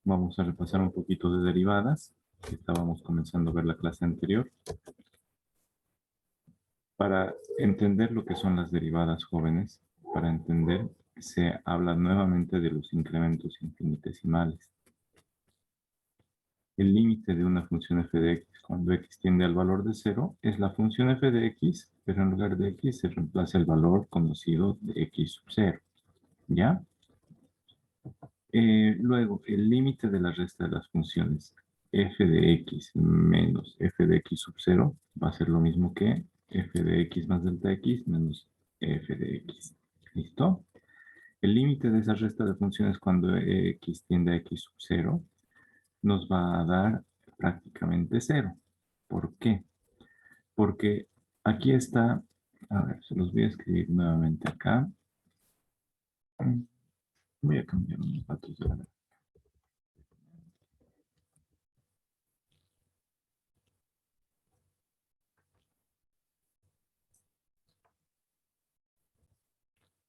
Vamos a repasar un poquito de derivadas, que estábamos comenzando a ver la clase anterior. Para entender lo que son las derivadas, jóvenes, para entender, se habla nuevamente de los incrementos infinitesimales. El límite de una función f de x cuando x tiende al valor de 0 es la función f de x, pero en lugar de x se reemplaza el valor conocido de x sub 0. ¿Ya? Luego, el límite de la resta de las funciones f de x menos f de x sub 0 va a ser lo mismo que f de x más delta x menos f de x. ¿Listo? El límite de esa resta de funciones cuando x tiende a x sub 0 nos va a dar prácticamente 0. ¿Por qué? Porque aquí está, a ver, se los voy a escribir nuevamente acá. Voy a cambiar unos datos de la.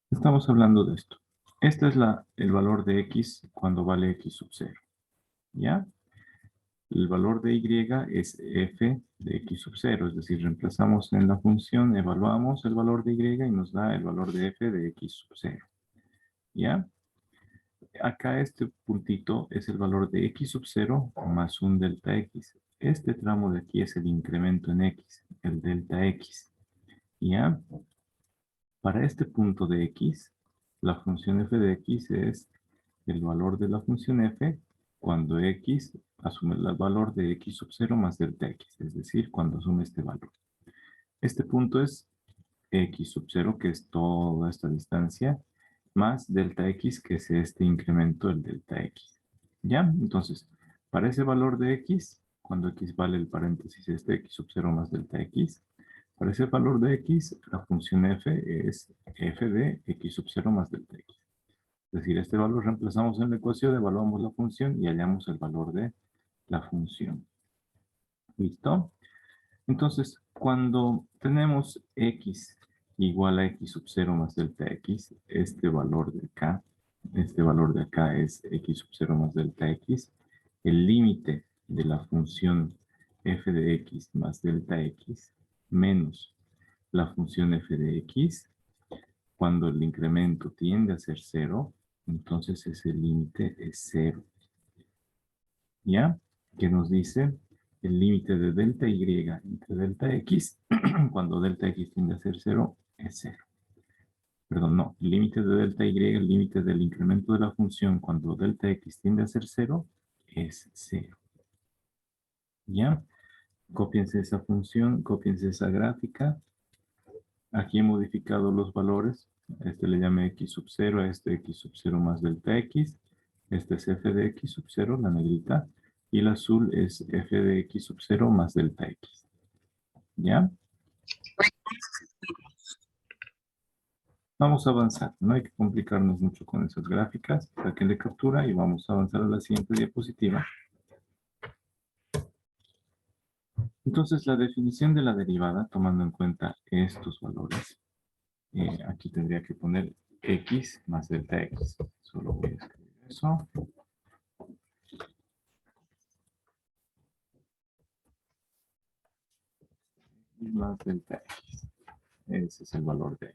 Estamos hablando de esto. Este es el valor de x cuando vale x sub 0. ¿Ya? El valor de y es f de x sub 0. Es decir, reemplazamos en la función, evaluamos el valor de y y nos da el valor de f de x sub 0. ¿Ya? Acá este puntito es el valor de x sub 0 más un delta x. Este tramo de aquí es el incremento en x, el delta x. ¿Ya? Para este punto de x, la función f de x es el valor de la función f cuando x asume el valor de x sub 0 más delta x, es decir, cuando asume este valor. Este punto es x sub 0, que es toda esta distancia, más delta x, que es este incremento del delta x. ¿Ya? Entonces, para ese valor de x, cuando x vale el paréntesis este x sub 0 más delta x, para ese valor de x, la función f es f de x sub 0 más delta x. Es decir, este valor reemplazamos en la ecuación, evaluamos la función y hallamos el valor de la función. ¿Listo? Entonces, cuando tenemos x igual a x sub 0 más delta x, este valor de acá es x sub 0 más delta x, el límite de la función f de x más delta x menos la función f de x, cuando el incremento tiende a ser 0, entonces ese límite es 0. ¿Ya? Que nos dice el límite de delta y entre delta x, cuando delta x tiende a ser 0, es 0. Perdón, no. El límite de delta y, el límite del incremento de la función cuando delta x tiende a ser 0, es 0. ¿Ya? Cópiense esa función, cópiense esa gráfica. Aquí he modificado los valores. A este le llamé x sub 0, a este x sub 0 más delta x. Este es f de x sub 0, la negrita. Y el azul es f de x sub 0 más delta x. ¿Ya? Vamos a avanzar. No hay que complicarnos mucho con esas gráficas. Sáquenle captura y vamos a avanzar a la siguiente diapositiva. Entonces, la definición de la derivada, tomando en cuenta estos valores. Aquí tendría que poner x más delta x. Solo voy a escribir eso. Y más delta x. Ese es el valor de.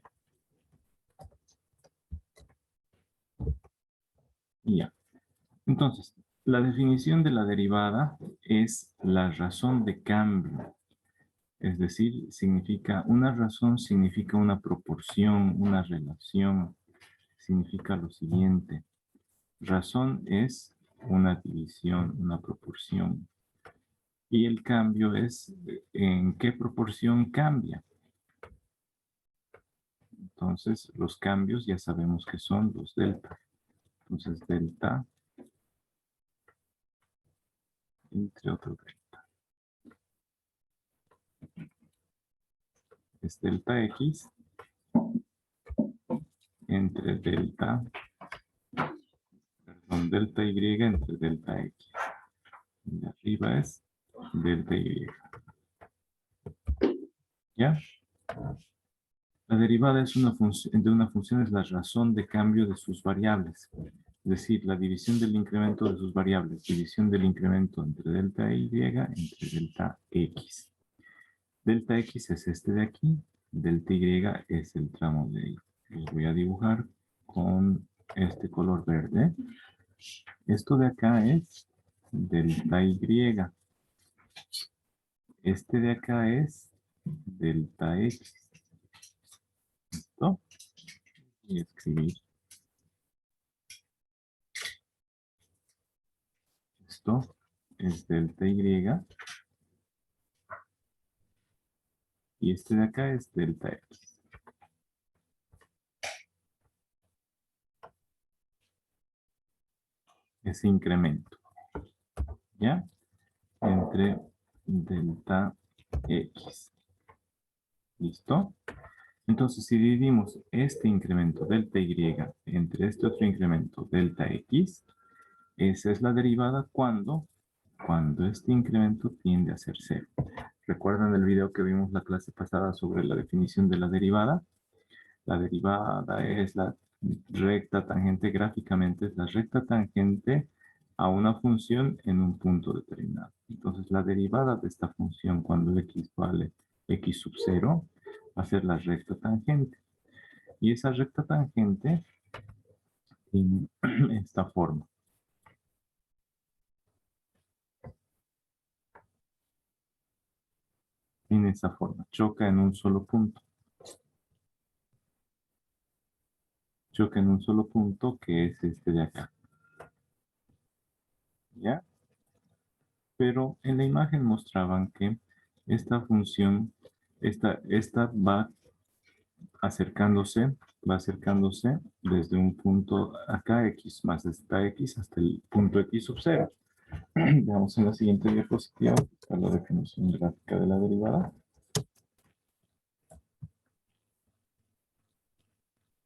Y ya. Entonces, la definición de la derivada es la razón de cambio. Es decir, una razón significa una proporción, una relación. Significa lo siguiente. Razón es una división, una proporción. Y el cambio es en qué proporción cambia. Entonces, los cambios ya sabemos que son los delta. Entonces, delta entre otro delta. Es delta x entre delta, perdón, delta y entre delta x. Y de arriba es delta y. ¿Ya? La derivada es de una función es la razón de cambio de sus variables. Es decir, la división del incremento de sus variables, división del incremento entre delta y, entre delta x. Delta x es este de aquí, delta y es el tramo de ahí. Los voy a dibujar con este color verde. Esto de acá es delta y. Este de acá es delta x. ¿Listo? Y escribir esto es delta y. Y este de acá es delta x. Ese incremento. ¿Ya? Entre delta x. ¿Listo? Entonces, si dividimos este incremento delta y entre este otro incremento delta x, esa es la derivada cuando este incremento tiende a ser cero. ¿Recuerdan el video que vimos la clase pasada sobre la definición de la derivada? La derivada es la recta tangente, gráficamente es la recta tangente a una función en un punto determinado. Entonces, la derivada de esta función cuando x vale x sub 0 va a ser la recta tangente. Y esa recta tangente tiene esta forma. Tiene esa forma. Choca en un solo punto. Choca en un solo punto que es este de acá. ¿Ya? Pero en la imagen mostraban que esta función, esta va acercándose desde un punto acá x más esta x hasta el punto x sub 0. Veamos en la siguiente diapositiva la definición gráfica de la derivada.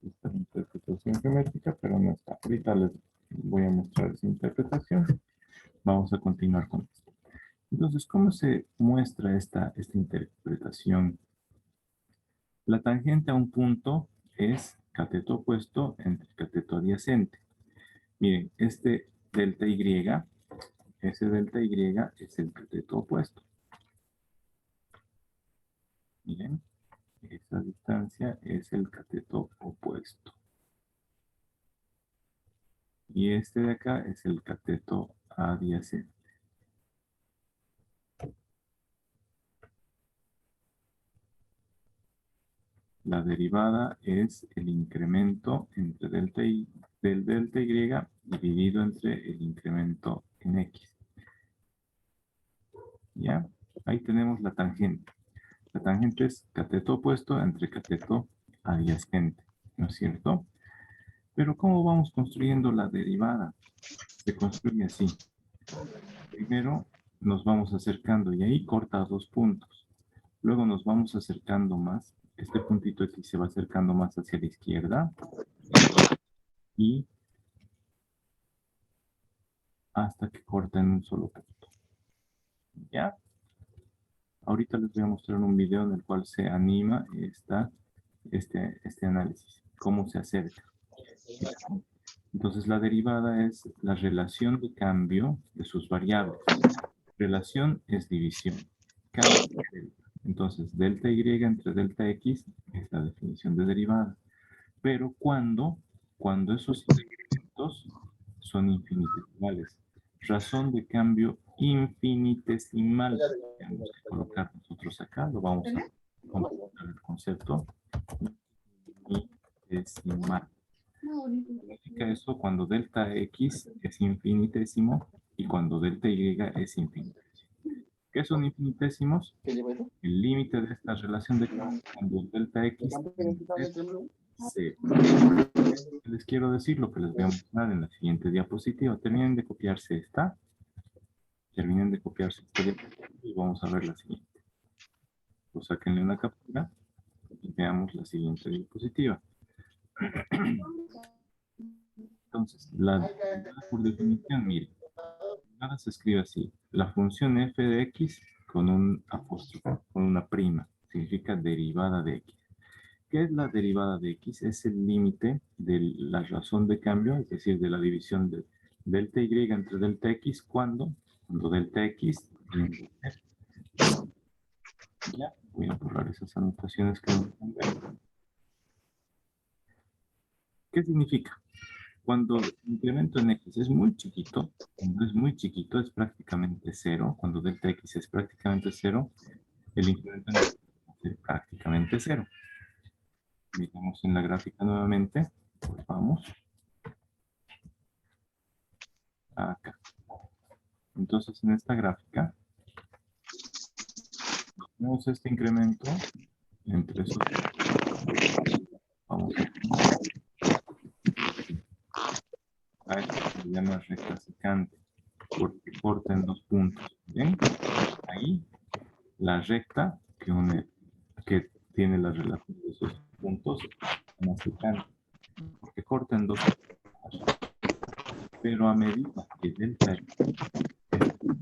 Esta interpretación geométrica, pero no está. Ahorita les voy a mostrar esa interpretación. Vamos a continuar con esto. Entonces, ¿cómo se muestra esta interpretación? La tangente a un punto es cateto opuesto entre cateto adyacente. Miren, este delta y, ese delta y es el cateto opuesto. Miren, esa distancia es el cateto opuesto. Y este de acá es el cateto adyacente. La derivada es el incremento entre del delta y dividido entre el incremento en x. ¿Ya? Ahí tenemos la tangente. La tangente es cateto opuesto entre cateto adyacente, ¿no es cierto? Pero ¿cómo vamos construyendo la derivada? Se construye así. Primero nos vamos acercando y ahí corta dos puntos. Luego nos vamos acercando más. Este puntito aquí se va acercando más hacia la izquierda. Y hasta que corta en un solo punto. ¿Ya? Ahorita les voy a mostrar un video en el cual se anima este análisis. Cómo se acerca. Entonces la derivada es la relación de cambio de sus variables. Relación es división. Cambio es delta. Entonces delta y entre delta x es la definición de derivada. Pero cuando esos incrementos son infinitesimales. Razón de cambio infinitesimal. Tenemos que colocar nosotros acá, lo vamos a completar el concepto. Infinitesimal. Significa eso cuando delta x es infinitésimo y cuando delta y es infinitésimo. ¿Qué son infinitesimos? El límite de esta relación de cambio cuando delta x es 0. Les quiero decir lo que les voy a mostrar en la siguiente diapositiva. Terminen de copiarse esta. Terminen de copiarse esta diapositiva y vamos a ver la siguiente. Pues sáquenle una captura y veamos la siguiente diapositiva. Entonces, por definición, miren, nada se escribe así. La función f de x con un apóstrofe, con una prima, significa derivada de x. ¿Qué es la derivada de x? Es el límite de la razón de cambio, es decir, de la división de delta y entre delta x cuando delta x tiende a ser. Ya, voy a borrar esas anotaciones que no me convienen. ¿Qué significa? Cuando el incremento en x es muy chiquito, cuando es muy chiquito es prácticamente cero, cuando delta x es prácticamente cero, el incremento en x va a ser prácticamente cero. Miramos en la gráfica nuevamente, pues vamos acá. Entonces en esta gráfica tenemos este incremento entre esos. Vamos a esto que se llama recta secante, porque corta en dos puntos. ¿Ven? Ahí la recta que tiene la relación de esos puntos más secante, porque corta en dos puntos. Pero a medida que delta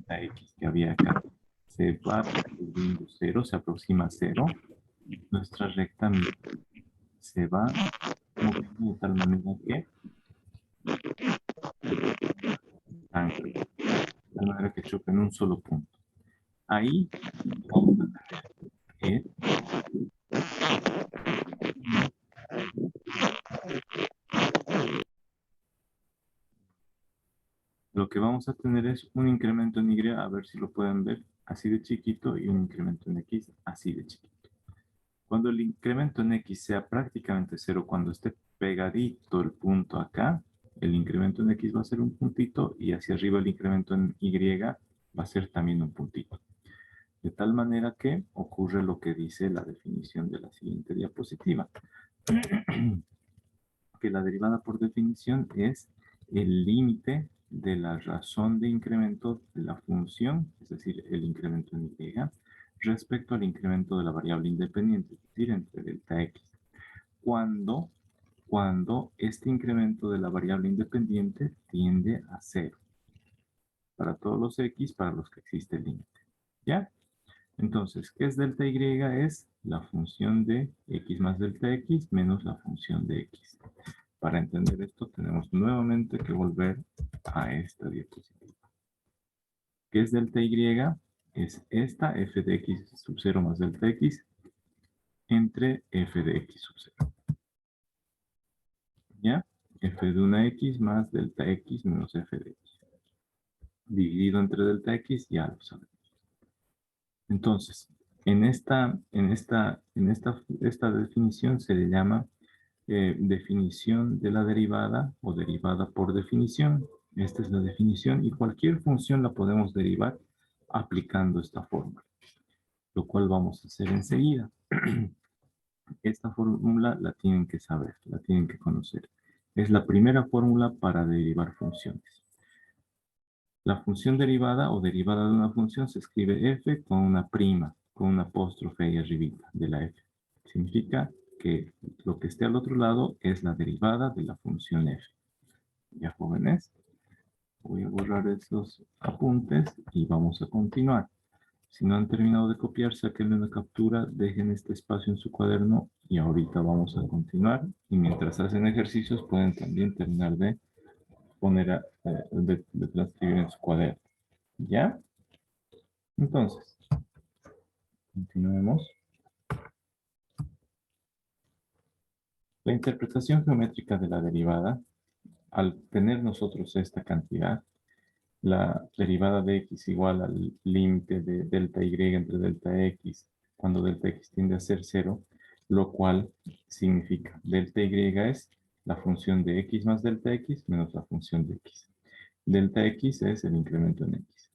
x que había acá se va reduciendo cero, se aproxima a cero, nuestra recta se va moviendo de tal manera que choca en un solo punto. Ahí vamos a tener que lo que vamos a tener es un incremento en y, a ver si lo pueden ver, así de chiquito, y un incremento en x así de chiquito. Cuando el incremento en x sea prácticamente cero, cuando esté pegadito el punto acá, el incremento en x va a ser un puntito y hacia arriba el incremento en y va a ser también un puntito. De tal manera que ocurre lo que dice la definición de la siguiente diapositiva. Que la derivada por definición es el límite de la razón de incremento de la función, es decir, el incremento en y, respecto al incremento de la variable independiente, es decir, entre delta x. Cuando este incremento de la variable independiente tiende a cero. Para todos los x, para los que existe el límite. ¿Ya? Entonces, ¿qué es delta y? Es la función de x más delta x menos la función de x. Para entender esto, tenemos nuevamente que volver a esta diapositiva. ¿Qué es delta y? Es esta, f de x sub 0 más delta x, entre f de x sub 0. ¿Ya? F de una x más delta x menos f de x. Dividido entre delta x, ya lo sabemos. Entonces, esta definición se le llama definición de la derivada o derivada por definición. Esta es la definición y cualquier función la podemos derivar aplicando esta fórmula, lo cual vamos a hacer enseguida. Esta fórmula la tienen que saber, la tienen que conocer. Es la primera fórmula para derivar funciones. La función derivada o derivada de una función se escribe f con una prima, con una apóstrofe ahí arribita de la f. Significa que lo que esté al otro lado es la derivada de la función f. Ya, jóvenes, voy a borrar esos apuntes y vamos a continuar. Si no han terminado de copiar, saquen una captura, dejen este espacio en su cuaderno y ahorita vamos a continuar. Y mientras hacen ejercicios pueden también terminar de poner de transcribir en su cuaderno. ¿Ya? Entonces, continuemos. La interpretación geométrica de la derivada, al tener nosotros esta cantidad, la derivada de x igual al límite de delta y entre delta x, cuando delta x tiende a ser 0, lo cual significa delta y es la función de x más delta x menos la función de x. Delta x es el incremento en x.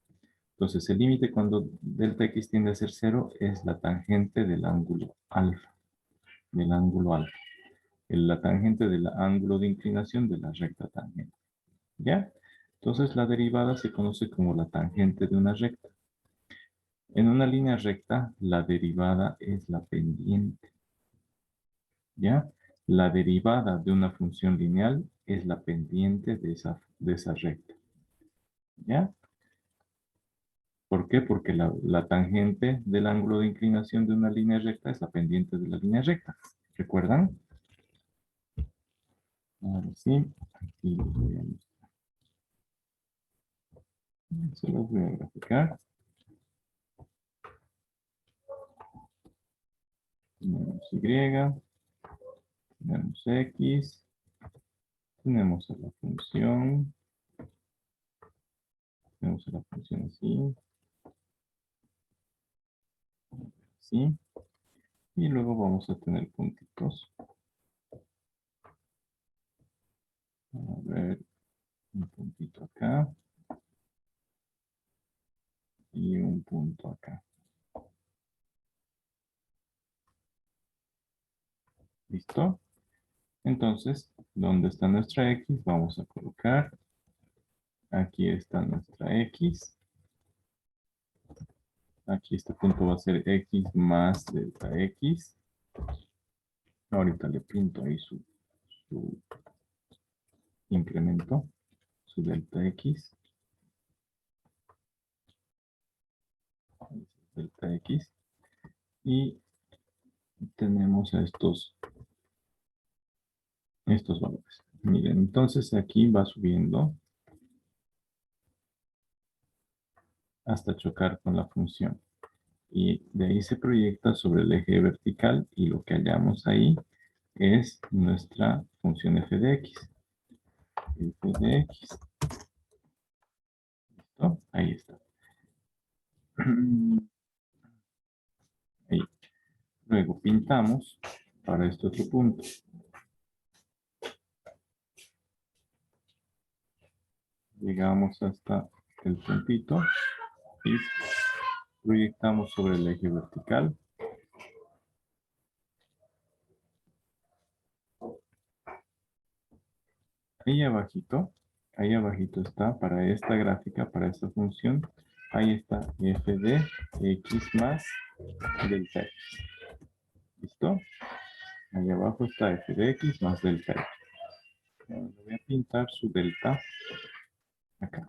Entonces, el límite cuando delta x tiende a ser 0 es la tangente del ángulo alfa. La tangente del ángulo de inclinación de la recta tangente. ¿Ya? Entonces, la derivada se conoce como la tangente de una recta. En una línea recta, la derivada es la pendiente. ¿Ya? La derivada de una función lineal es la pendiente de esa recta. ¿Ya? ¿Por qué? Porque la tangente del ángulo de inclinación de una línea recta es la pendiente de la línea recta. ¿Recuerdan? Ahora sí, aquí los voy a mostrar. Se los voy a graficar. Tenemos Y, tenemos X, tenemos a la función, así, así, y luego vamos a tener puntitos. A ver, un puntito acá y un punto acá. ¿Listo? Entonces, ¿dónde está nuestra X? Vamos a colocar, aquí está nuestra X. Aquí este punto va a ser X más delta X. Ahorita le pinto ahí su incremento, su delta X. Delta X. Y tenemos a estos valores. Miren, entonces aquí va subiendo hasta chocar con la función. Y de ahí se proyecta sobre el eje vertical y lo que hallamos ahí es nuestra función f de x. F de x. ¿Listo? Ahí está. Ahí. Luego pintamos para este otro punto. Llegamos hasta el puntito y proyectamos sobre el eje vertical. Ahí abajito está para esta gráfica, para esta función. Ahí está f de x más delta x. ¿Listo? Ahí abajo está f de x más delta x. Le voy a pintar su delta acá.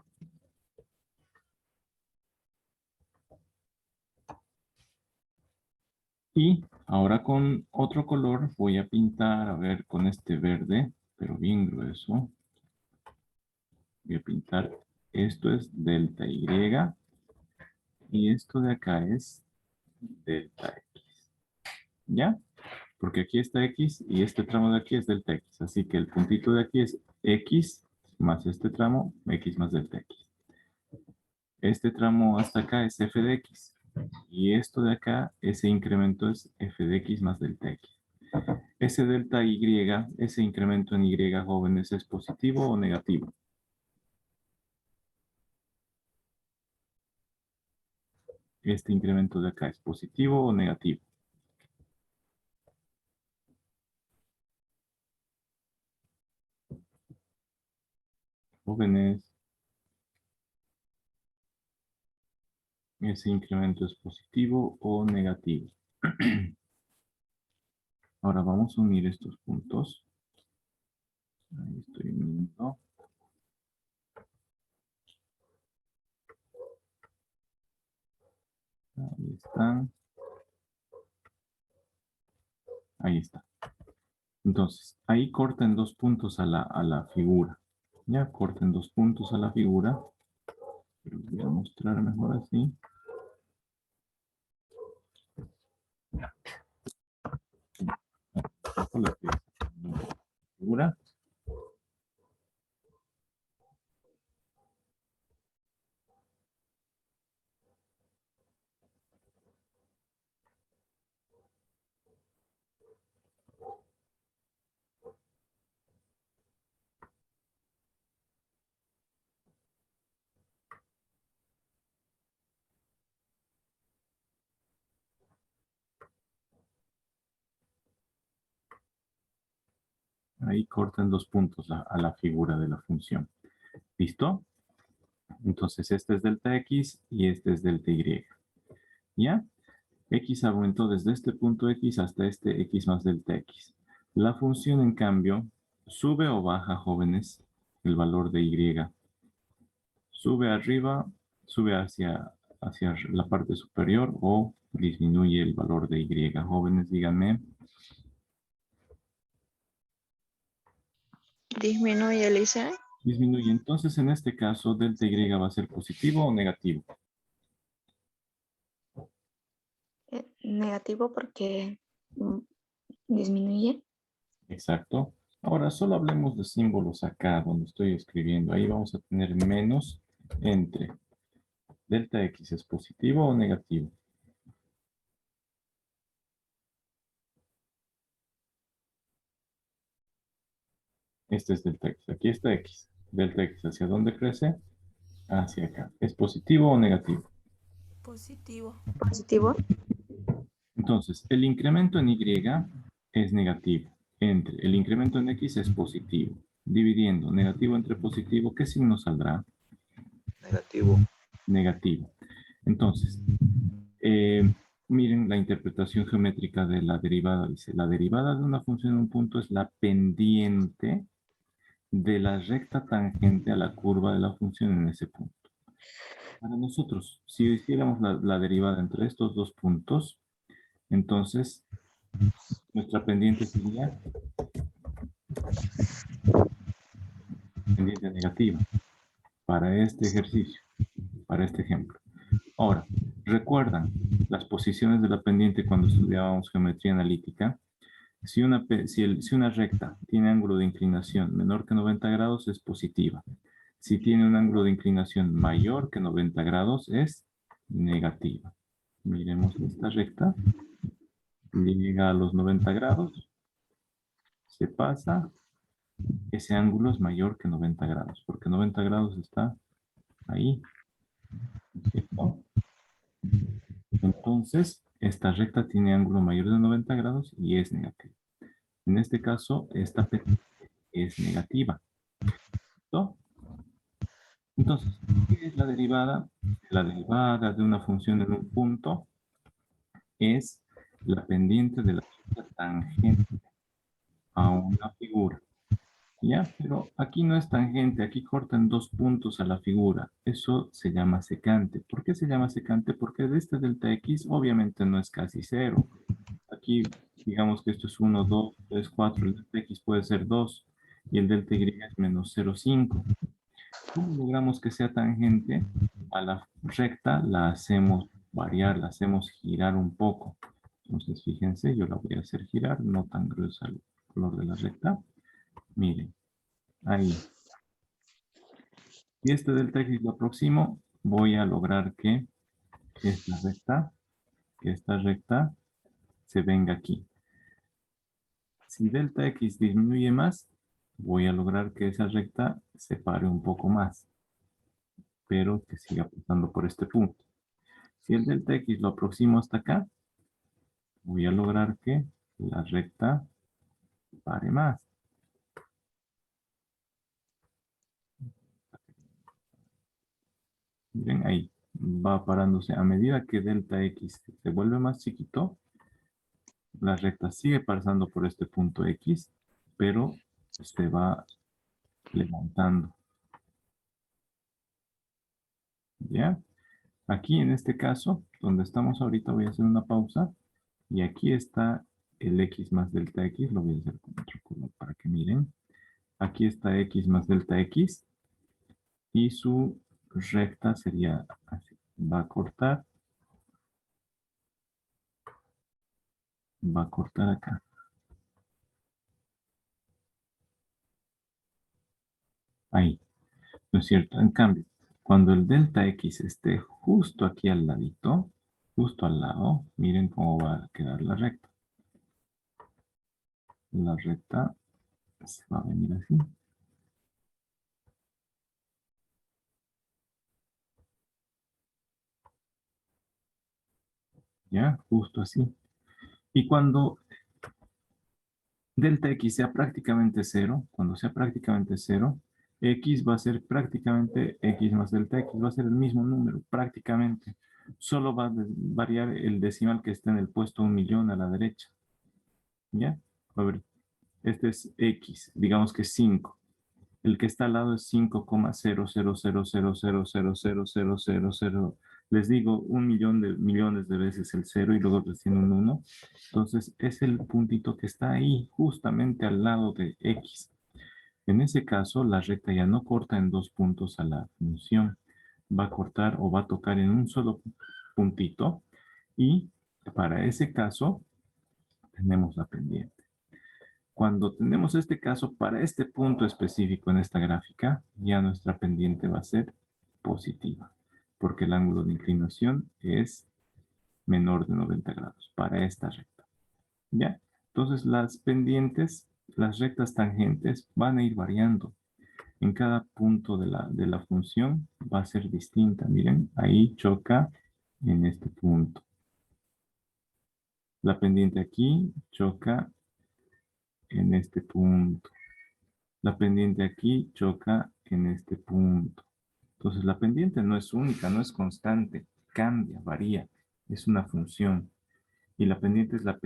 Y ahora con otro color voy a pintar, a ver, con este verde, pero bien grueso. Voy a pintar, esto es delta y y esto de acá es delta x. ¿Ya? Porque aquí está x y este tramo de aquí es delta x. Así que el puntito de aquí es x más este tramo, x más delta x. Este tramo hasta acá es f de x. Y esto de acá, ese incremento es f de x más delta x. Ese delta y, ese incremento en y, jóvenes, ¿es positivo o negativo? Este incremento de acá, ¿es positivo o negativo? Jóvenes, ¿ese incremento es positivo o negativo? Ahora vamos a unir estos puntos. Ahí estoy uniendo. Ahí están. Ahí está. Entonces, ahí corten dos puntos a la figura. Ya, corten dos puntos a la figura. Pero voy a mostrar mejor así. La figura. Ahí corten dos puntos a la figura de la función. ¿Listo? Entonces este es delta x y este es delta y. ¿Ya? X aumentó desde este punto x hasta este x más delta x. La función, en cambio, sube o baja, jóvenes, el valor de y. Sube arriba, sube hacia la parte superior o disminuye el valor de y. Jóvenes, díganme. Disminuye, Elisa. Disminuye. Entonces, en este caso, delta Y va a ser positivo o negativo. Negativo porque disminuye. Exacto. Ahora, solo hablemos de símbolos acá, donde estoy escribiendo. Ahí vamos a tener menos entre. ¿Delta X es positivo o negativo? Este es delta X. Aquí está X. Delta X, ¿hacia dónde crece? Hacia acá. ¿Es positivo o negativo? Positivo. Positivo. Entonces, el incremento en Y es negativo. Entre el incremento en X es positivo. Dividiendo negativo entre positivo, ¿qué signo saldrá? Negativo. Negativo. Entonces, miren la interpretación geométrica de la derivada. Dice, la derivada de una función en un punto es la pendiente de la recta tangente a la curva de la función en ese punto. Para nosotros, si hiciéramos la derivada entre estos dos puntos, entonces nuestra pendiente sería pendiente negativa para este ejercicio, para este ejemplo. Ahora, ¿recuerdan las posiciones de la pendiente cuando estudiábamos geometría analítica? Si una recta tiene ángulo de inclinación menor que 90 grados es positiva. Si tiene un ángulo de inclinación mayor que 90 grados es negativa. Miremos esta recta. Llega a los 90 grados. Se pasa. Ese ángulo es mayor que 90 grados, porque 90 grados está ahí. ¿Cierto? Entonces, esta recta tiene ángulo mayor de 90 grados y es negativa. En este caso, esta pendiente es negativa. ¿Listo? Entonces, ¿qué es la derivada? La derivada de una función en un punto es la pendiente de la recta tangente a una figura. ¿Ya? Pero aquí no es tangente, aquí cortan dos puntos a la figura. Eso se llama secante. ¿Por qué se llama secante? Porque de este delta X obviamente no es casi cero. Aquí digamos que esto es 1, 2, 3, 4. El delta X puede ser 2 y el delta Y es menos 0,5. ¿Cómo logramos que sea tangente? A la recta la hacemos variar, la hacemos girar un poco. Entonces, fíjense, yo la voy a hacer girar, no tan gruesa el color de la recta. Miren, ahí. Si este delta X lo aproximo, voy a lograr que esta recta se venga aquí. Si delta X disminuye más, voy a lograr que esa recta se pare un poco más, pero que siga pasando por este punto. Si el delta X lo aproximo hasta acá, voy a lograr que la recta pare más. Miren ahí, va parándose. A medida que delta X se vuelve más chiquito, la recta sigue pasando por este punto X, pero se va levantando. ¿Ya? Aquí en este caso, donde estamos ahorita, voy a hacer una pausa. Y aquí está el X más delta X. Lo voy a hacer con otro color para que miren. Aquí está X más delta X. Y su recta sería así. Va a cortar. Va a cortar acá. Ahí. ¿No es cierto? En cambio, cuando el delta X esté justo aquí al ladito, justo al lado, miren cómo va a quedar la recta. La recta se va a venir así. ¿Ya? Justo así. Y cuando delta X sea prácticamente cero, cuando sea prácticamente cero, X va a ser prácticamente X más delta X, va a ser el mismo número, prácticamente. Solo va a variar el decimal que está en el puesto 1.000.000 a la derecha. ¿Ya? A ver, este es X, digamos que es 5. El que está al lado es 5,0000000000000. Les digo 1.000.000 de millones de veces el 0 y luego recién un 1. Entonces es el puntito que está ahí, justamente al lado de X. En ese caso, la recta ya no corta en dos puntos a la función. Va a cortar o va a tocar en un solo puntito. Y para ese caso, tenemos la pendiente. Cuando tenemos este caso, para este punto específico en esta gráfica, ya nuestra pendiente va a ser positiva, porque el ángulo de inclinación es menor de 90 grados para esta recta. ¿Ya? Entonces las pendientes, las rectas tangentes van a ir variando. En cada punto de la función va a ser distinta. Miren, ahí choca en este punto. La pendiente aquí choca en este punto. La pendiente aquí choca en este punto. Entonces la pendiente no es única, no es constante, cambia, varía, es una función. Y la pendiente es la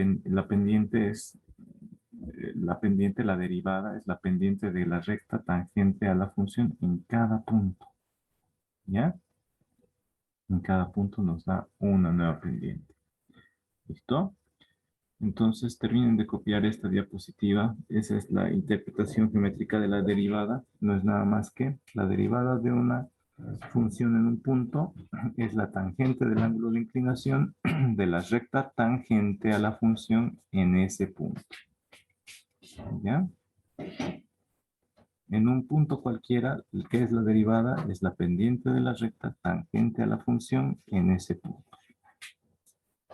derivada es la pendiente de la recta tangente a la función en cada punto. ¿Ya? En cada punto nos da una nueva pendiente. ¿Listo? Entonces terminen de copiar esta diapositiva. Esa es la interpretación geométrica de la derivada. No es nada más que la derivada de una función en un punto es la tangente del ángulo de inclinación de la recta tangente a la función en ese punto. ¿Ya? En un punto cualquiera, ¿qué es la derivada? Es la pendiente de la recta tangente a la función en ese punto.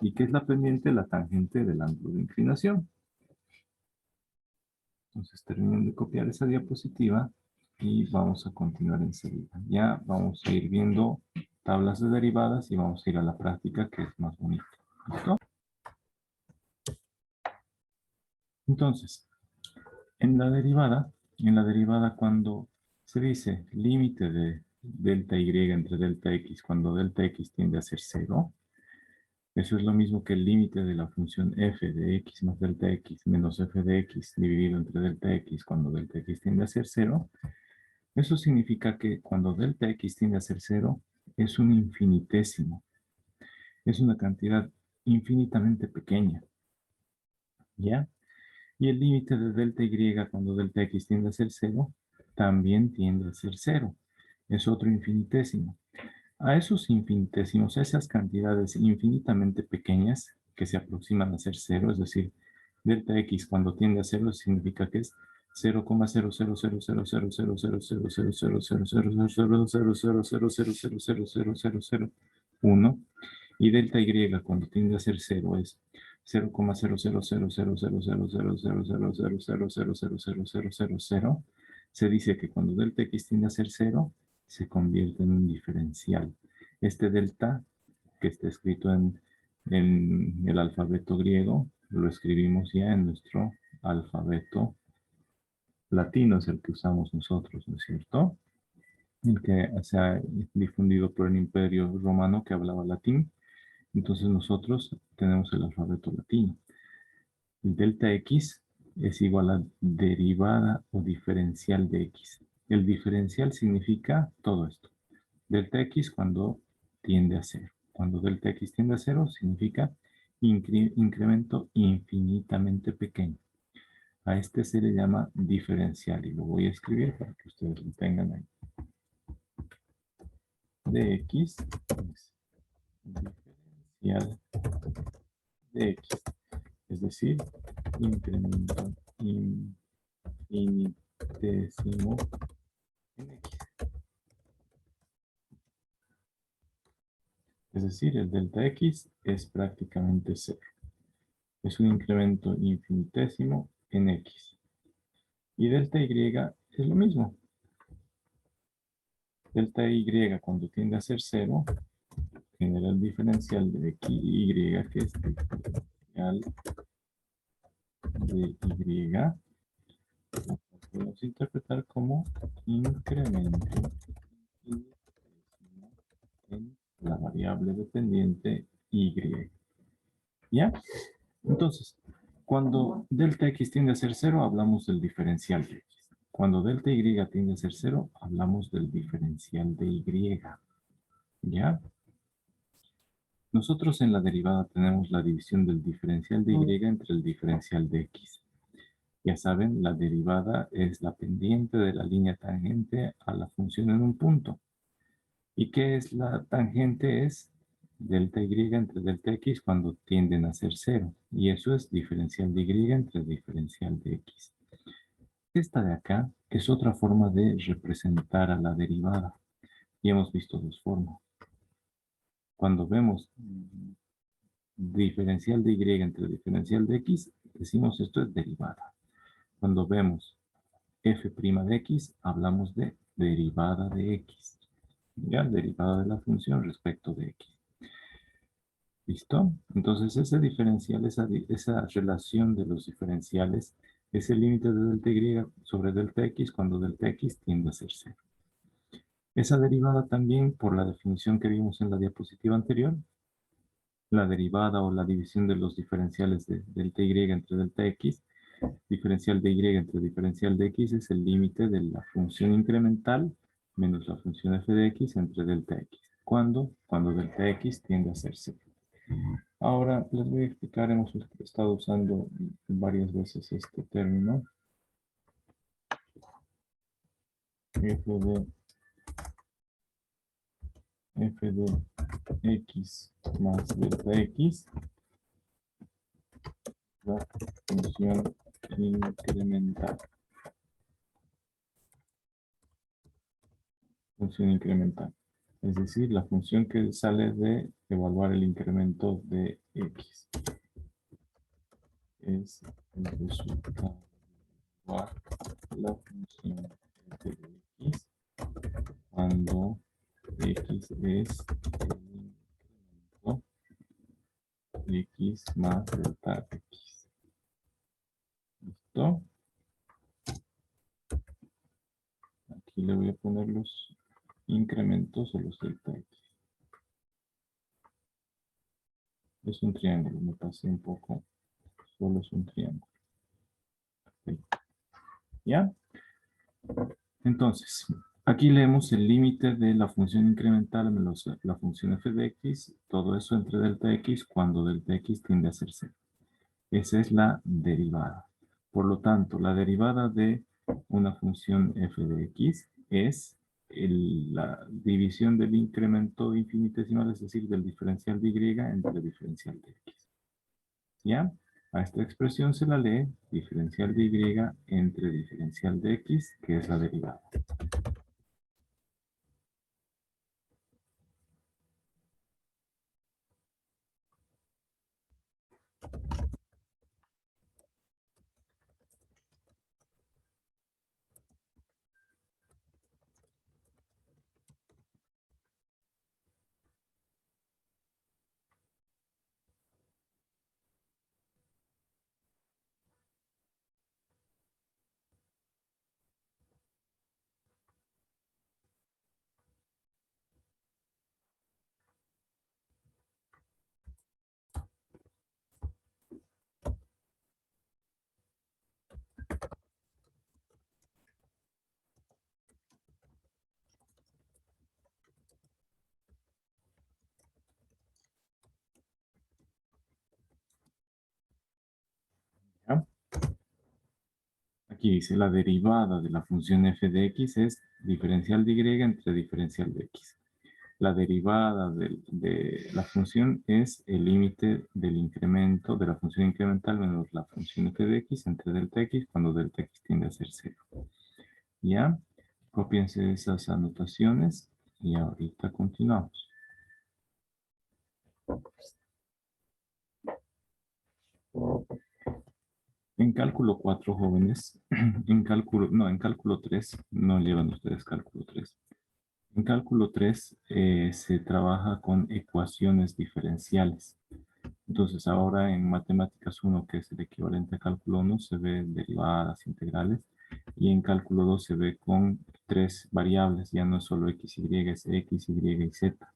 ¿Y qué es la pendiente? La tangente del ángulo de inclinación. Entonces terminen de copiar esa diapositiva y vamos a continuar enseguida. Ya vamos a ir viendo tablas de derivadas y vamos a ir a la práctica, que es más bonita. ¿Listo? Entonces, en la derivada cuando se dice límite de delta y entre delta x, cuando delta x tiende a ser 0, eso es lo mismo que el límite de la función f de x más delta x menos f de x dividido entre delta x cuando delta x tiende a ser 0. Eso significa que cuando delta x tiende a ser 0, es un infinitésimo. Es una cantidad infinitamente pequeña. ¿Ya? Y el límite de delta y cuando delta x tiende a ser 0, también tiende a ser 0. Es otro infinitésimo. A esos infinitésimos, a esas cantidades infinitamente pequeñas que se aproximan a ser 0, es decir, delta x cuando tiende a 0 significa que es 0,000000000000000000000000000000000000000000000000000000000000000000000000000000000000000000000000000000000000000000000000000000000000000000000000000000000000000000000000000000000000000000000000000000000000000000000000000000000000000000000000000000000000000000000000000000000000000000000000000000000000000000000000000000000000000000000000000000000000000000000000000000000000000000000000000000000000000000000000000000000000000000000000000000000000000000000000000000000000000000000000000000000000000000000000000000000000000000000000000000000000000000000000000000000000000000000000000000000000000000000000000000000000000000000000000000000000000000000000000000000000000000000000000000000000000000000000000000000000000000000000000000000000000000000 se dice que cuando delta x tiende a ser 0, se convierte en un diferencial. Este delta, que está escrito en el alfabeto griego, lo escribimos ya en nuestro alfabeto latino, es el que usamos nosotros, ¿no es cierto? El que se ha difundido por el Imperio Romano que hablaba latín. Entonces nosotros tenemos el alfabeto latino. El delta x es igual a derivada o diferencial de x. El diferencial significa todo esto. Delta x cuando tiende a 0. Cuando delta x tiende a 0 significa incremento infinitamente pequeño. A este se le llama diferencial y lo voy a escribir para que ustedes lo tengan ahí. Dx es diferencial de x, es decir, incremento infinitésimo en x. Es decir, el delta x es prácticamente 0. Es un incremento infinitésimo en x. Y delta y es lo mismo. Delta y cuando tiende a ser 0, genera el diferencial de x y, que es diferencial de y. Lo podemos interpretar como incremento infinitésimo en la variable dependiente y. ¿Ya? Entonces, cuando delta x tiende a ser 0, hablamos del diferencial de x. Cuando delta y tiende a ser 0, hablamos del diferencial de y. ¿Ya? Nosotros en la derivada tenemos la división del diferencial de y entre el diferencial de x. Ya saben, la derivada es la pendiente de la línea tangente a la función en un punto. ¿Y qué es la tangente? Es delta y entre delta x cuando tienden a ser cero. Y eso es diferencial de y entre diferencial de x. Esta de acá es otra forma de representar a la derivada. Y hemos visto dos formas. Cuando vemos diferencial de y entre diferencial de x, decimos esto es derivada. Cuando vemos f' de x, hablamos de derivada de x. ¿Ya? Derivada de la función respecto de x. ¿Listo? Entonces ese diferencial, esa relación de los diferenciales es el límite de delta y sobre delta x cuando delta x tiende a ser cero. Esa derivada también, por la definición que vimos en la diapositiva anterior, la derivada o la división de los diferenciales de delta y entre delta x, diferencial de y entre diferencial de x es el límite de la función incremental menos la función f de x entre delta x. ¿Cuándo? Cuando delta x tiende a ser cero. Ahora les voy a explicar, hemos estado usando varias veces este término. F de x más delta x, la función incremental. Función incremental. Es decir, la función que sale de evaluar el incremento de x. Es el resultado de la función de x cuando x es el incremento x más delta x. ¿Listo? Aquí le voy a poner los incrementos o los delta x. Es un triángulo, me pasé un poco. Solo es un triángulo. Perfecto. ¿Ya? Entonces, aquí leemos el límite de la función incremental menos la función f de x, todo eso entre delta x cuando delta x tiende a ser cero. Esa es la derivada. Por lo tanto, la derivada de una función f de x es la división del incremento infinitesimal, es decir, del diferencial de y entre diferencial de x. ¿Ya? A esta expresión se la lee diferencial de y entre diferencial de x, que es la derivada. ¿Ya? Aquí dice la derivada de la función f de x es diferencial de y entre diferencial de x. La derivada de la función es el límite del incremento de la función incremental menos la función f de x entre delta x cuando delta x tiende a ser cero. ¿Ya? Cópiense esas anotaciones y ahorita continuamos. En cálculo 4, jóvenes, en cálculo 3, no llevan ustedes cálculo 3. En cálculo 3 se trabaja con ecuaciones diferenciales. Entonces ahora en matemáticas 1, que es el equivalente a cálculo 1, se ve derivadas integrales. Y en cálculo 2 se ve con 3 variables, ya no es solo x, y, es x, y y z.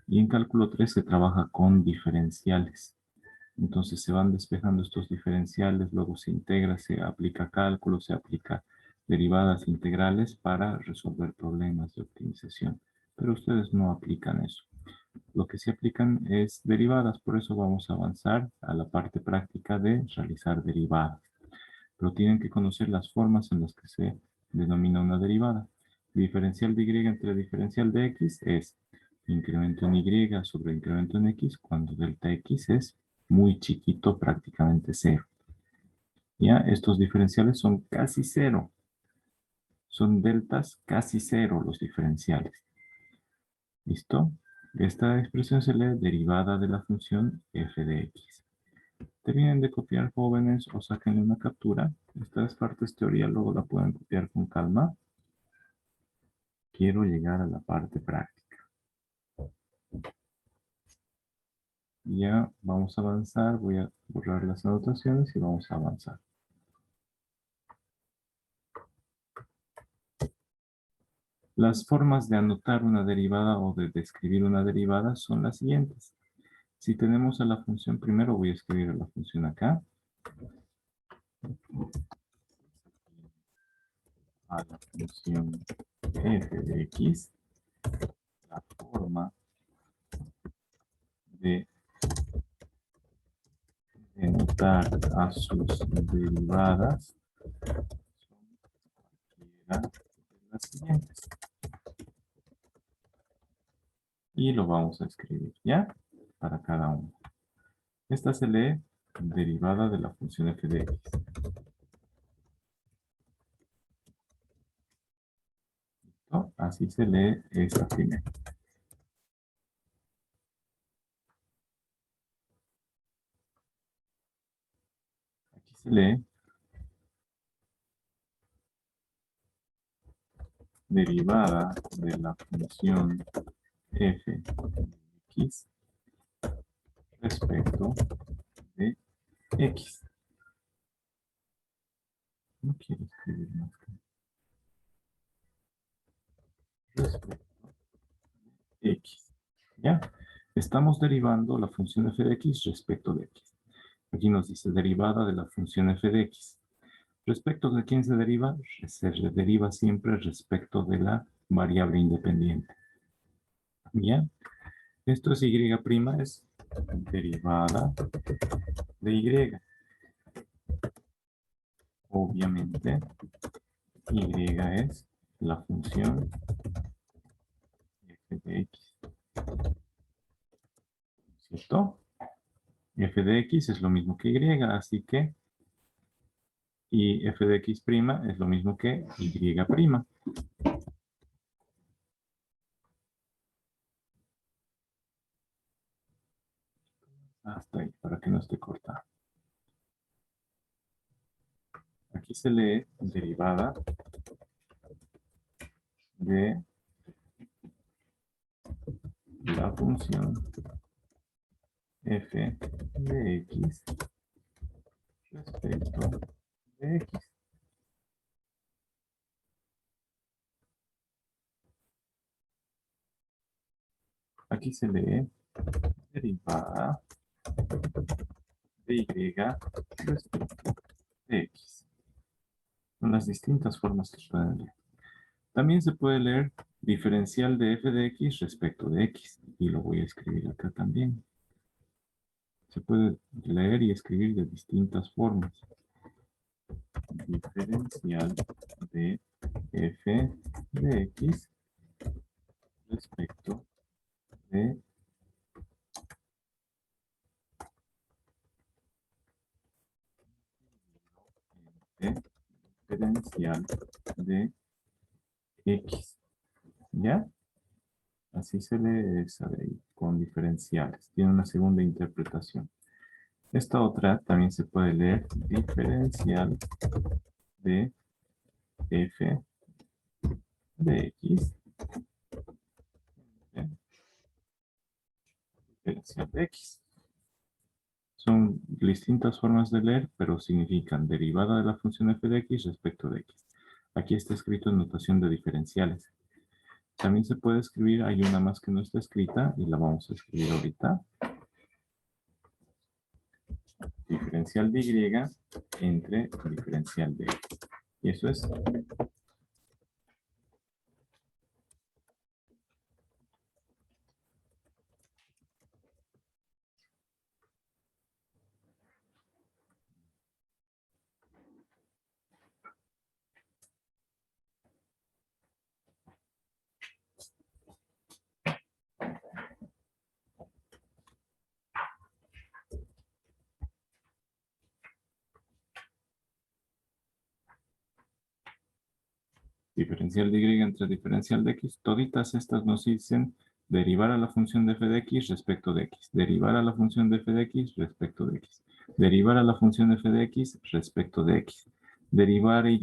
Y en cálculo 3 se trabaja con diferenciales. Entonces se van despejando estos diferenciales, luego se integra, se aplica cálculo, se aplica derivadas integrales para resolver problemas de optimización. Pero ustedes no aplican eso. Lo que sí aplican es derivadas, por eso vamos a avanzar a la parte práctica de realizar derivadas. pero tienen que conocer las formas en las que se denomina una derivada. Diferencial de y entre diferencial de x es incremento en y sobre incremento en x cuando delta x es muy chiquito, prácticamente cero. ¿Ya? Estos diferenciales son casi cero. Son deltas casi cero los diferenciales. ¿Listo? Esta expresión se lee derivada de la función f de x. Terminen de copiar, jóvenes, o saquen una captura. Esta es parte de teoría, luego la pueden copiar con calma. Quiero llegar a la parte práctica. Ya vamos a avanzar. Voy a borrar las anotaciones y vamos a avanzar. Las formas de anotar una derivada o de describir una derivada son las siguientes. Si tenemos a la función, primero voy a escribir a la función acá. A la función f de x, la forma de denotar a sus derivadas son cualquiera de las siguientes. Y lo vamos a escribir, ¿ya? Para cada uno. Esta se lee derivada de la función f de x. ¿Listo? Así se lee esta primera. Aquí se lee derivada de la función f de x respecto de x. No quiero escribir más. Respecto de x. ¿Ya? Estamos derivando la función f de x respecto de x. Aquí nos dice derivada de la función f de x. ¿Respecto de quién se deriva? Se deriva siempre respecto de la variable independiente. ¿Ya? Esto es y', es derivada de y. Obviamente, y es la función f de x. ¿Cierto? F de x es lo mismo que y, así que y f de x' es lo mismo que y'. Hasta ahí, para que no esté cortado. Aquí se lee derivada de la función f de x respecto de x. Aquí se lee derivada de y respecto de x. Son las distintas formas que se pueden leer. También se puede leer diferencial de f de x respecto de x. Y lo voy a escribir acá también. Se puede leer y escribir de distintas formas. Diferencial de f de x respecto de diferencial de x. ¿Ya? Así se lee esa de ahí, con diferenciales. Tiene una segunda interpretación. Esta otra también se puede leer diferencial de f de x. ¿Ya? Diferencial de x. Son distintas formas de leer, pero significan derivada de la función f de x respecto de x. Aquí está escrito en notación de diferenciales. También se puede escribir, hay una más que no está escrita y la vamos a escribir ahorita. Diferencial de y entre diferencial de x. Y eso es diferencial de y entre diferencial de x, toditas estas nos dicen derivar a la función de f de x respecto de x, derivar a la función de f de x respecto de x, derivar a la función de f de x respecto de x, derivar y,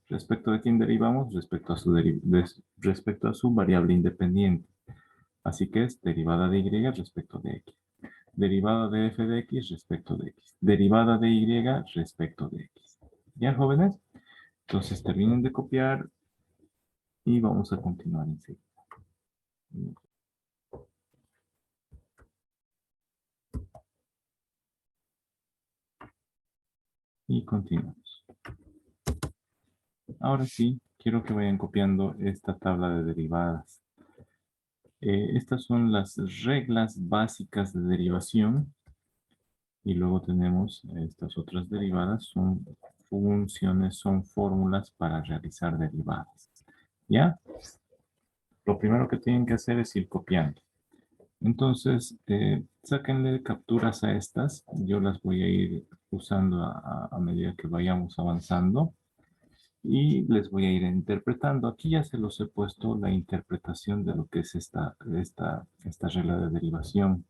respecto de quién derivamos, respecto a su variable independiente. Así que es derivada de y respecto de x, derivada de f de x respecto de x, derivada de y respecto de x. ¿Ya, jóvenes? Entonces terminen de copiar y vamos a continuar enseguida. Y continuamos. Ahora sí, quiero que vayan copiando esta tabla de derivadas. Estas son las reglas básicas de derivación. Y luego tenemos estas otras derivadas. Son funciones, son fórmulas para realizar derivadas. ¿Ya? Lo primero que tienen que hacer es ir copiando. Entonces, sáquenle capturas a estas. Yo las voy a ir usando a medida que vayamos avanzando. Y les voy a ir interpretando. Aquí ya se los he puesto la interpretación de lo que es esta regla de derivación.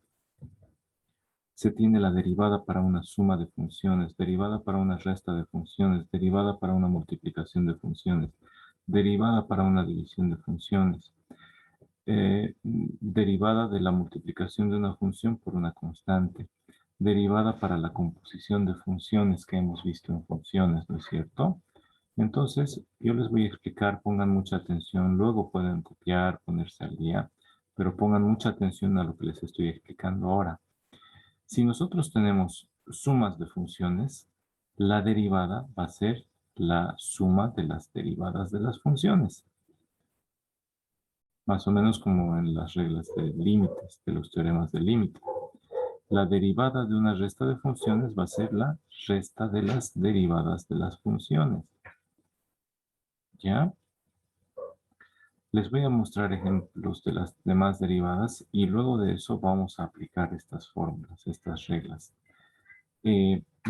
Se tiene la derivada para una suma de funciones, derivada para una resta de funciones, derivada para una multiplicación de funciones, derivada para una división de funciones, derivada de la multiplicación de una función por una constante, derivada para la composición de funciones que hemos visto en funciones, ¿no es cierto? Entonces, yo les voy a explicar, pongan mucha atención, luego pueden copiar, ponerse al día, pero pongan mucha atención a lo que les estoy explicando ahora. Si nosotros tenemos sumas de funciones, la derivada va a ser la suma de las derivadas de las funciones. Más o menos como en las reglas de límites, de los teoremas de límite. La derivada de una resta de funciones va a ser la resta de las derivadas de las funciones. ¿Ya? Les voy a mostrar ejemplos de las demás derivadas y luego de eso vamos a aplicar estas fórmulas, estas reglas.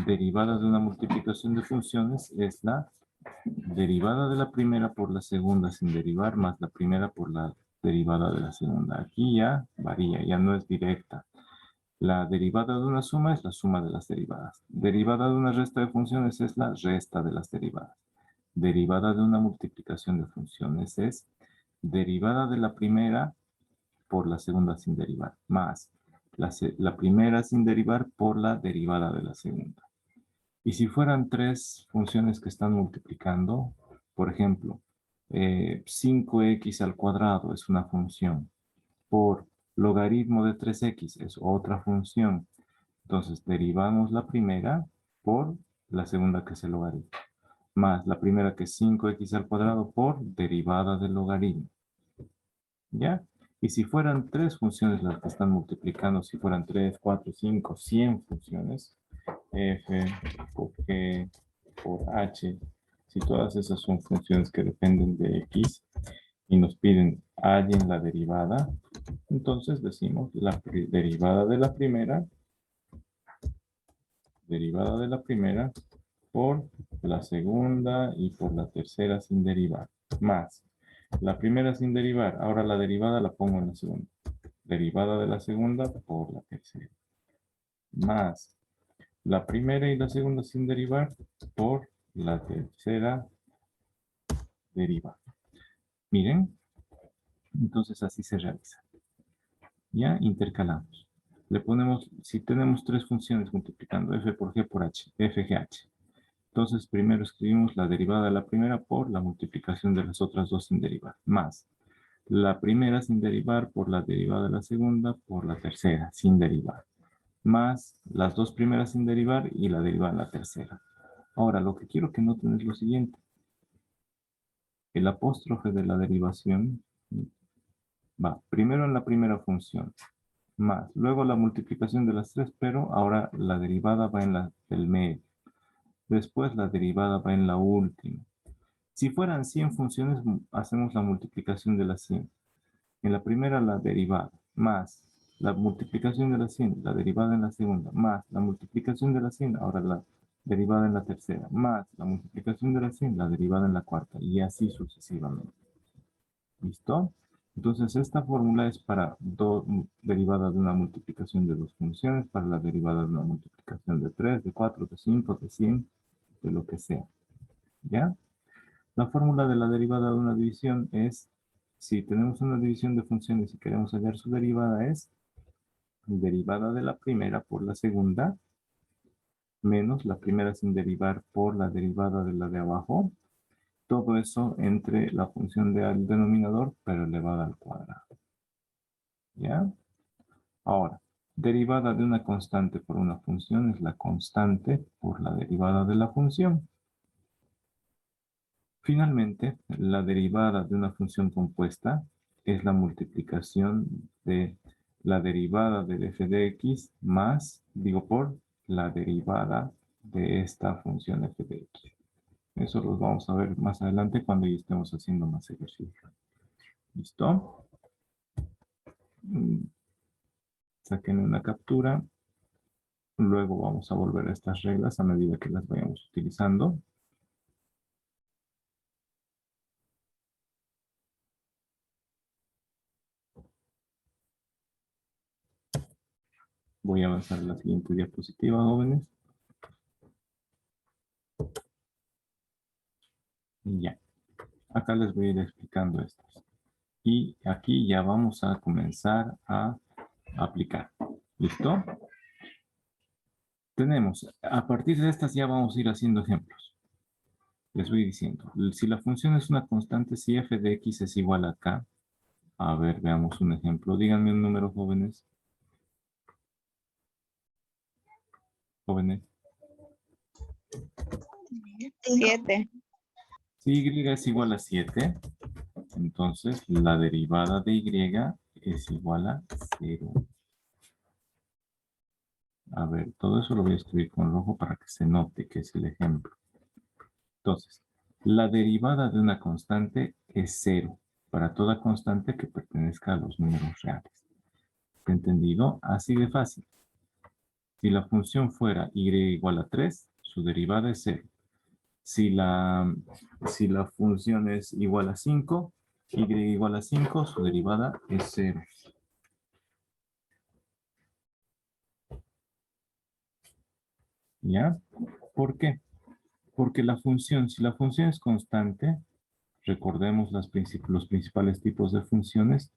Derivada de una multiplicación de funciones es la derivada de la primera por la segunda sin derivar más la primera por la derivada de la segunda. Aquí ya varía, ya no es directa. La derivada de una suma es la suma de las derivadas. Derivada de una resta de funciones es la resta de las derivadas. Derivada de una multiplicación de funciones es derivada de la primera por la segunda sin derivar, más la primera sin derivar por la derivada de la segunda. Y si fueran tres funciones que están multiplicando, por ejemplo, 5x al cuadrado es una función, por logaritmo de 3x es otra función. Entonces derivamos la primera por la segunda que es el logaritmo, más la primera que es 5x al cuadrado por derivada del logaritmo. ¿Ya? Y si fueran tres funciones las que están multiplicando, si fueran 3, 4, 5, 100 funciones, f por g por h, si todas esas son funciones que dependen de x y nos piden hallen la derivada, entonces decimos la derivada de la primera por la segunda y por la tercera sin derivar, más la primera sin derivar, ahora la derivada la pongo en la segunda, derivada de la segunda por la tercera, más la primera y la segunda sin derivar por la tercera derivada. Miren, entonces así se realiza. Ya intercalamos. Le ponemos, si tenemos tres funciones multiplicando f por g por h, fgh. Entonces primero escribimos la derivada de la primera por la multiplicación de las otras dos sin derivar, más la primera sin derivar por la derivada de la segunda por la tercera sin derivar, más las dos primeras sin derivar y la derivada de la tercera. Ahora, lo que quiero que noten es lo siguiente. El apóstrofe de la derivación va primero en la primera función, más luego la multiplicación de las tres, pero ahora la derivada va en la del medio. Después la derivada va en la última. Si fueran 100 funciones, hacemos la multiplicación de las 100. En la primera la derivada, más la multiplicación de las 100, la derivada en la segunda, más la multiplicación de las 100, ahora la derivada en la tercera, más la multiplicación de la 100, la derivada en la cuarta, y así sucesivamente. ¿Listo? Entonces, esta fórmula es para derivada de una multiplicación de dos funciones, para la derivada de una multiplicación de 3, de 4, de 5, de 100, de lo que sea. ¿Ya? La fórmula de la derivada de una división es, si tenemos una división de funciones y queremos hallar su derivada, es derivada de la primera por la segunda, menos la primera sin derivar por la derivada de la de abajo. Todo eso entre la función del denominador, pero elevada al cuadrado. ¿Ya? Ahora, derivada de una constante por una función es la constante por la derivada de la función. Finalmente, la derivada de una función compuesta es la multiplicación de la derivada del f de x más, digo, por la derivada de esta función f de x. Eso lo vamos a ver más adelante cuando ya estemos haciendo más ejercicio. ¿Listo? Saquen una captura. Luego vamos a volver a estas reglas a medida que las vayamos utilizando. Voy a avanzar a la siguiente diapositiva, jóvenes. Y ya. Acá les voy a ir explicando estas. Y aquí ya vamos a comenzar a aplicar. ¿Listo? Tenemos, a partir de estas ya vamos a ir haciendo ejemplos. Les voy diciendo, si la función es una constante, si f de x es igual a k. A ver, veamos un ejemplo. Díganme un número, jóvenes. Jóvenes. 7. Si y es igual a 7, entonces la derivada de y es igual a 0. A ver, todo eso lo voy a escribir con rojo para que se note que es el ejemplo. Entonces, la derivada de una constante es 0 para toda constante que pertenezca a los números reales. ¿Está entendido? Así de fácil. Si la función fuera y igual a 3, su derivada es 0. Si la función es igual a 5, y igual a 5, su derivada es 0. ¿Ya? ¿Por qué? Porque la función, si la función es constante, recordemos los principales tipos de funciones,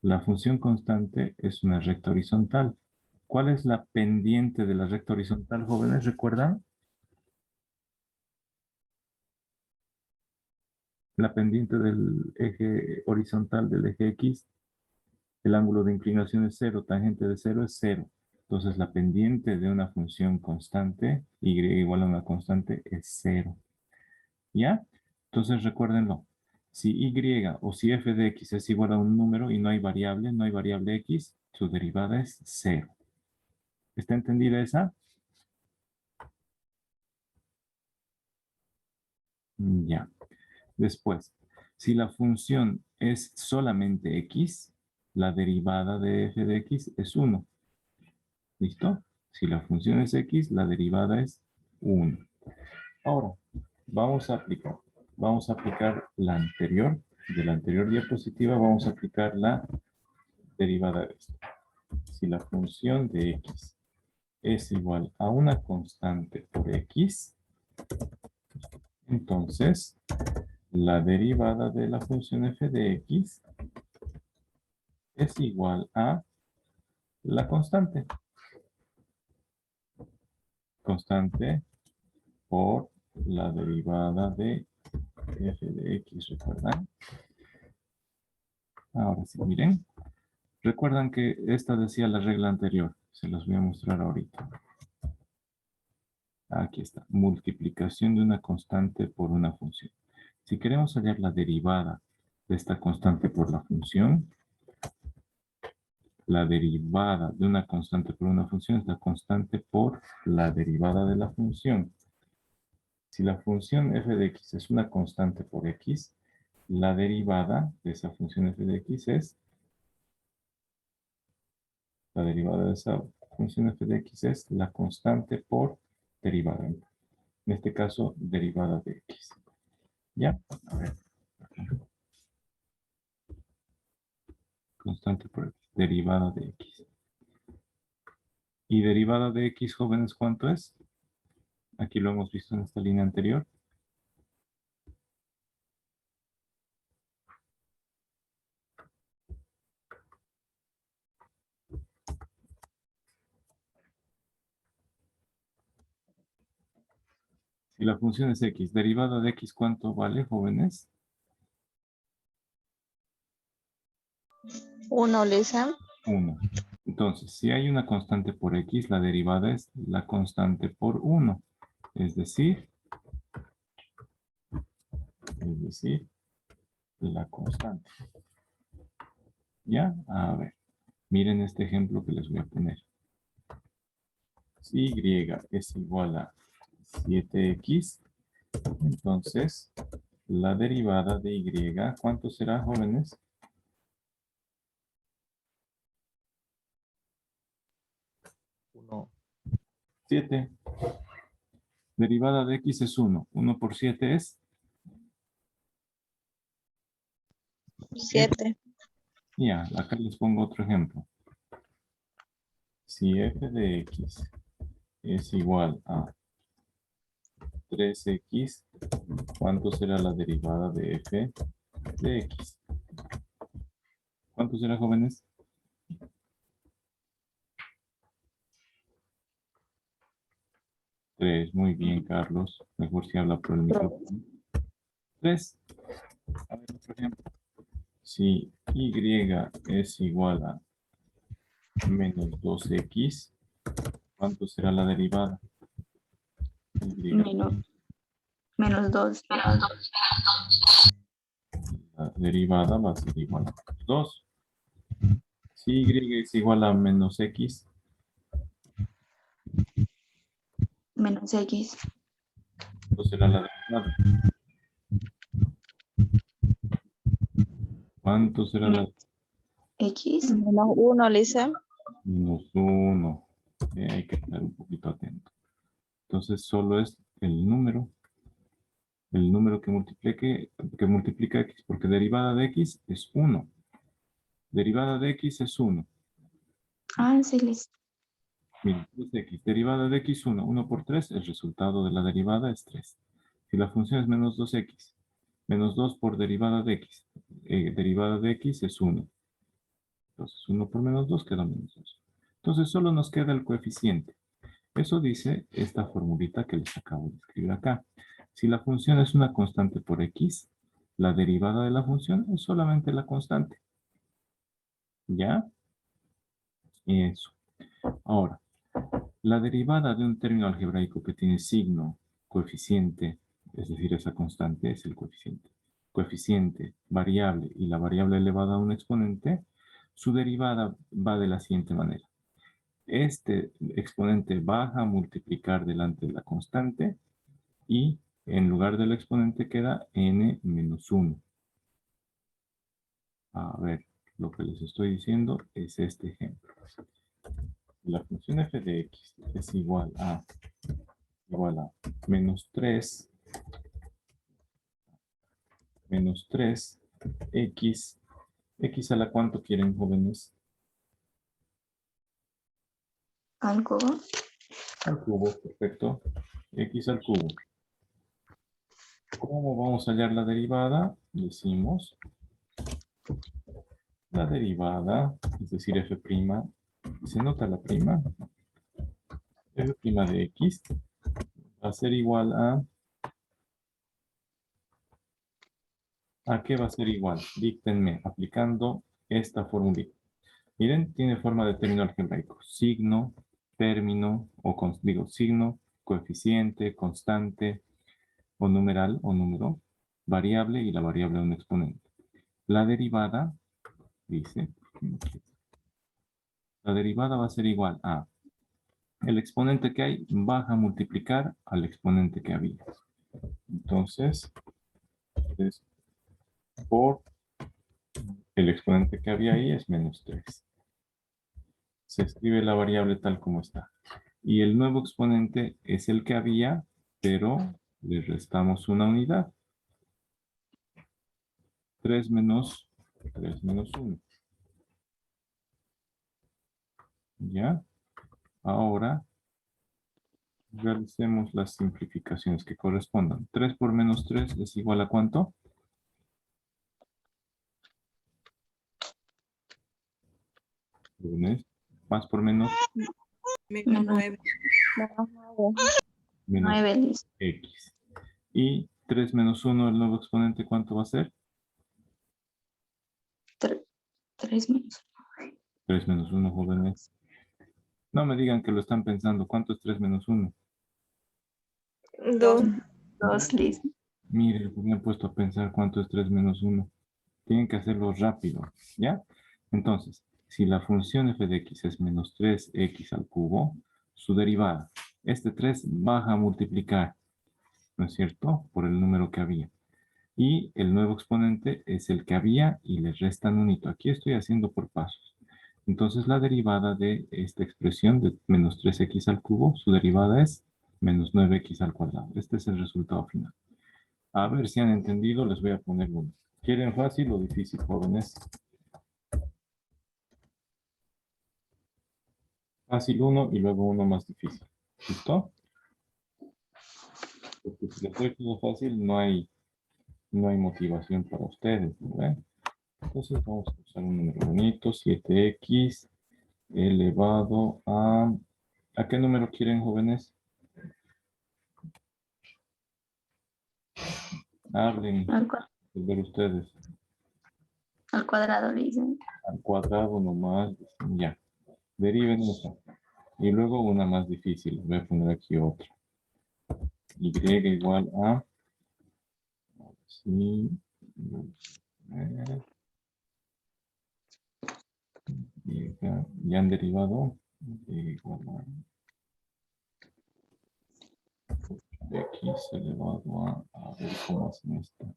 la función constante es una recta horizontal. ¿Cuál es la pendiente de la recta horizontal, jóvenes? ¿Recuerdan? La pendiente del eje horizontal del eje X, el ángulo de inclinación es 0, tangente de 0 es 0. Entonces la pendiente de una función constante, y igual a una constante, es 0. ¿Ya? Entonces recuérdenlo. Si y o si f de x es igual a un número y no hay variable x, su derivada es 0. ¿Está entendida esa? Ya. Después, si la función es solamente x, la derivada de f de x es 1. ¿Listo? Si la función es x, la derivada es 1. Ahora, vamos a aplicar la anterior. De la anterior diapositiva vamos a aplicar la derivada de esto. Si la función de x es igual a una constante por x, entonces la derivada de la función f de x es igual a la constante. Constante por la derivada de f de x, ¿recuerdan? Ahora sí, miren. Recuerdan que esta decía la regla anterior. Se los voy a mostrar ahorita. Aquí está. Multiplicación de una constante por una función. Si queremos hallar la derivada de esta constante por la función, la derivada de una constante por una función es la constante por la derivada de la función. Si la función f de x es una constante por x, la derivada de esa función f de x es la derivada de esa función f de x es la constante por derivada. En este caso, derivada de x. ¿Ya? A ver. Constante por x. Derivada de x. ¿Y derivada de x, jóvenes, cuánto es? Aquí lo hemos visto en esta línea anterior. Si la función es x, derivada de x, ¿cuánto vale, jóvenes? 1, Lisa. 1. Entonces, si hay una constante por x, la derivada es la constante por 1. Es decir, la constante. ¿Ya? A ver, miren este ejemplo que les voy a poner. Si y es igual a 7x, entonces la derivada de y, ¿cuánto será, jóvenes? 1. 7. Derivada de x es 1. 1 por 7 es 7. Ya, acá les pongo otro ejemplo. Si f de x es igual a 3x, ¿cuánto será la derivada de f de x? ¿Cuánto será, jóvenes? 3. Muy bien, Carlos. Mejor si habla por el micrófono. 3. A ver, otro ejemplo. Si y es igual a menos 2x, ¿cuánto será la derivada? Menos 2. La derivada va a ser igual a 2. Si y es igual a menos x, Menos x. ¿cuánto será la derivada? ¿Cuánto será la X. Menos 1, Lisa. menos 1? Hay que estar un poquito atento. Entonces solo es el número que multiplica x, porque derivada de x es 1. Derivada de x es 1. Ah, sí, listo. Miren, 3x, derivada de x 1. 1 por 3, el resultado de la derivada es 3. Si la función es menos 2x, menos 2 por derivada de x, derivada de x es 1. Entonces 1 por menos 2 queda menos 2. Entonces solo nos queda el coeficiente. Eso dice esta formulita que les acabo de escribir acá. Si la función es una constante por x, la derivada de la función es solamente la constante. ¿Ya? Eso. Ahora, la derivada de un término algebraico que tiene signo, coeficiente, es decir, esa constante es el coeficiente. Coeficiente, variable y la variable elevada a un exponente, su derivada va de la siguiente manera. Este exponente baja a multiplicar delante de la constante y en lugar del exponente queda n menos 1. A ver, lo que les estoy diciendo es este ejemplo. La función f de x es igual a menos 3 x. ¿X a la cuánto quieren, jóvenes? Al cubo. Al cubo, perfecto. X al cubo. ¿Cómo vamos a hallar la derivada? Decimos la derivada, es decir, f', ¿se nota la prima? F' de x va a ser igual a... ¿A qué va a ser igual? Díctenme, aplicando esta formulita. Miren, tiene forma de término algebraico. Signo, término, signo, coeficiente, constante, o numeral, o número, variable y la variable de un exponente. La derivada, dice, la derivada va a ser igual a el exponente que hay baja a multiplicar al exponente que había. Entonces, es por el exponente que había ahí es menos 3. Se escribe la variable tal como está. Y el nuevo exponente es el que había pero le restamos una unidad. 3 menos 1. ¿Ya? Ahora realicemos las simplificaciones que correspondan. 3 por menos 3 es igual a ¿cuánto? Más por menos Menos 9. menos 9, listo. X. Y 3 menos 1, el nuevo exponente, ¿cuánto va a ser? 3 menos. 3 menos 1, jóvenes. No me digan que lo están pensando. ¿Cuánto es 3 menos 1? 2. 2, listo. Mire, me han puesto a pensar cuánto es 3 menos 1. Tienen que hacerlo rápido, ¿ya? Entonces, si la función f de x es menos 3x al cubo, su derivada, este 3 baja a multiplicar, ¿no es cierto? Por el número que había. Y el nuevo exponente es el que había y le restan un hito. Aquí estoy haciendo por pasos. Entonces, la derivada de esta expresión de menos 3x al cubo, su derivada es menos 9x al cuadrado. Este es el resultado final. A ver si han entendido, les voy a poner uno. ¿Quieren fácil o difícil, jóvenes? Fácil uno y luego uno más difícil. ¿Listo? Porque si les doy todo fácil, no hay motivación para ustedes, ¿no ven? Entonces vamos a usar un número bonito, 7x elevado a... ¿A qué número quieren, jóvenes? Hablen, ver ustedes. Al cuadrado, le dicen. Al cuadrado nomás, ya. Deriven eso. Y luego una más difícil. Voy a poner aquí otra. Y igual a... Sí. Ya han derivado. Igual a x elevado a ver cómo hacen esto.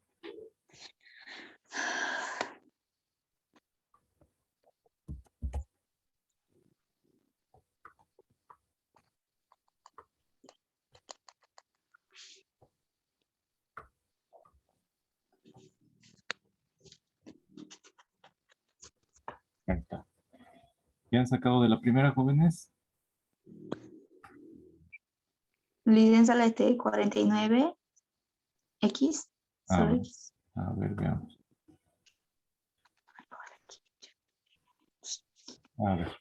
Ahí está. ¿Ya han sacado de la primera, jóvenes? Licencia la 49. X. Solo ver. X. A ver, veamos. A ver.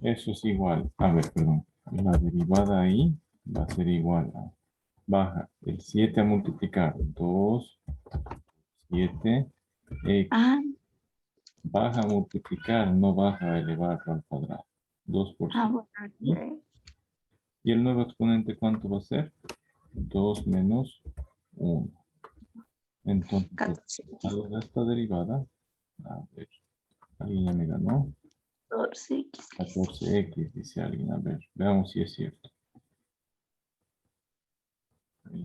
Eso es igual. A ver, perdón. La derivada ahí va a ser igual a... Baja el 7 a multiplicar. 2, 7, x. Ah, Baja a multiplicar, no baja a elevarlo al cuadrado. 2 por 7. bueno. Ok. ¿Y el nuevo exponente cuánto va a ser? 2 menos 1. Entonces, 14. hago esta derivada. A ver, alguien ya me ganó. 14X. 14x, dice alguien. A ver, veamos si es cierto.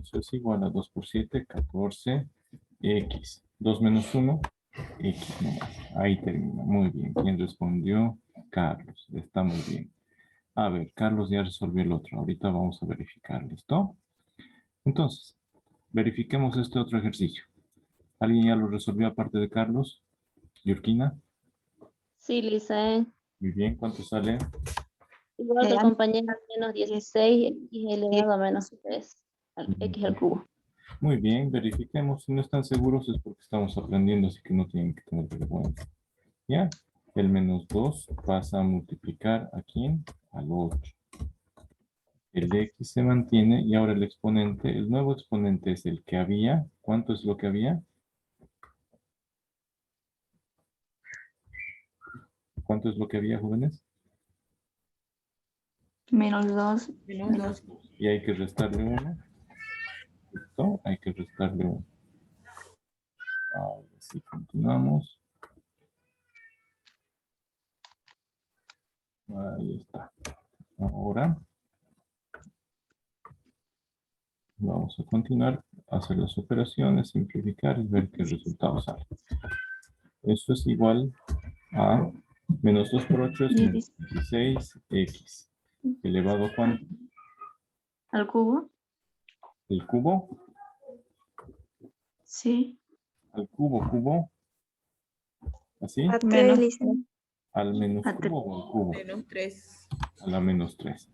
Eso es igual a 2 por 7, 14x. 2 menos 1, x nomás. Ahí termina. Muy bien. ¿Quién respondió? Carlos. Está muy bien. A ver, Carlos ya resolvió el otro. Ahorita vamos a verificar. ¿Listo? Entonces, verifiquemos este otro ejercicio. ¿Alguien ya lo resolvió aparte de Carlos? ¿Yurkina? Sí, Lisa, Muy bien. ¿Cuánto sale? igual que el a- compañero, menos 16 y elevado a menos 3, x al cubo. Muy bien, verifiquemos. Si no están seguros es porque estamos aprendiendo, así que no tienen que tener vergüenza. ¿Ya? El menos 2 pasa a multiplicar ¿a quién? Al 8. El x se mantiene y ahora el exponente, el nuevo exponente es el que había. ¿Cuánto es lo que había? ¿Cuánto es lo que había, jóvenes? Menos 2. Menos 2. Y hay que restarle 1. ¿Listo? Hay que restarle 1. Ahora sí, continuamos. Ahí está. Ahora vamos a continuar, hacer las operaciones, simplificar y ver qué resultados sale. Eso es igual a menos 2 por 8 es menos 16x. ¿Elevado a cuánto? Al cubo. El cubo, Sí. al cubo. ¿Así? A Menos. 3, Licen. ¿Al menos A cubo o al cubo? Menos 3. A la menos 3.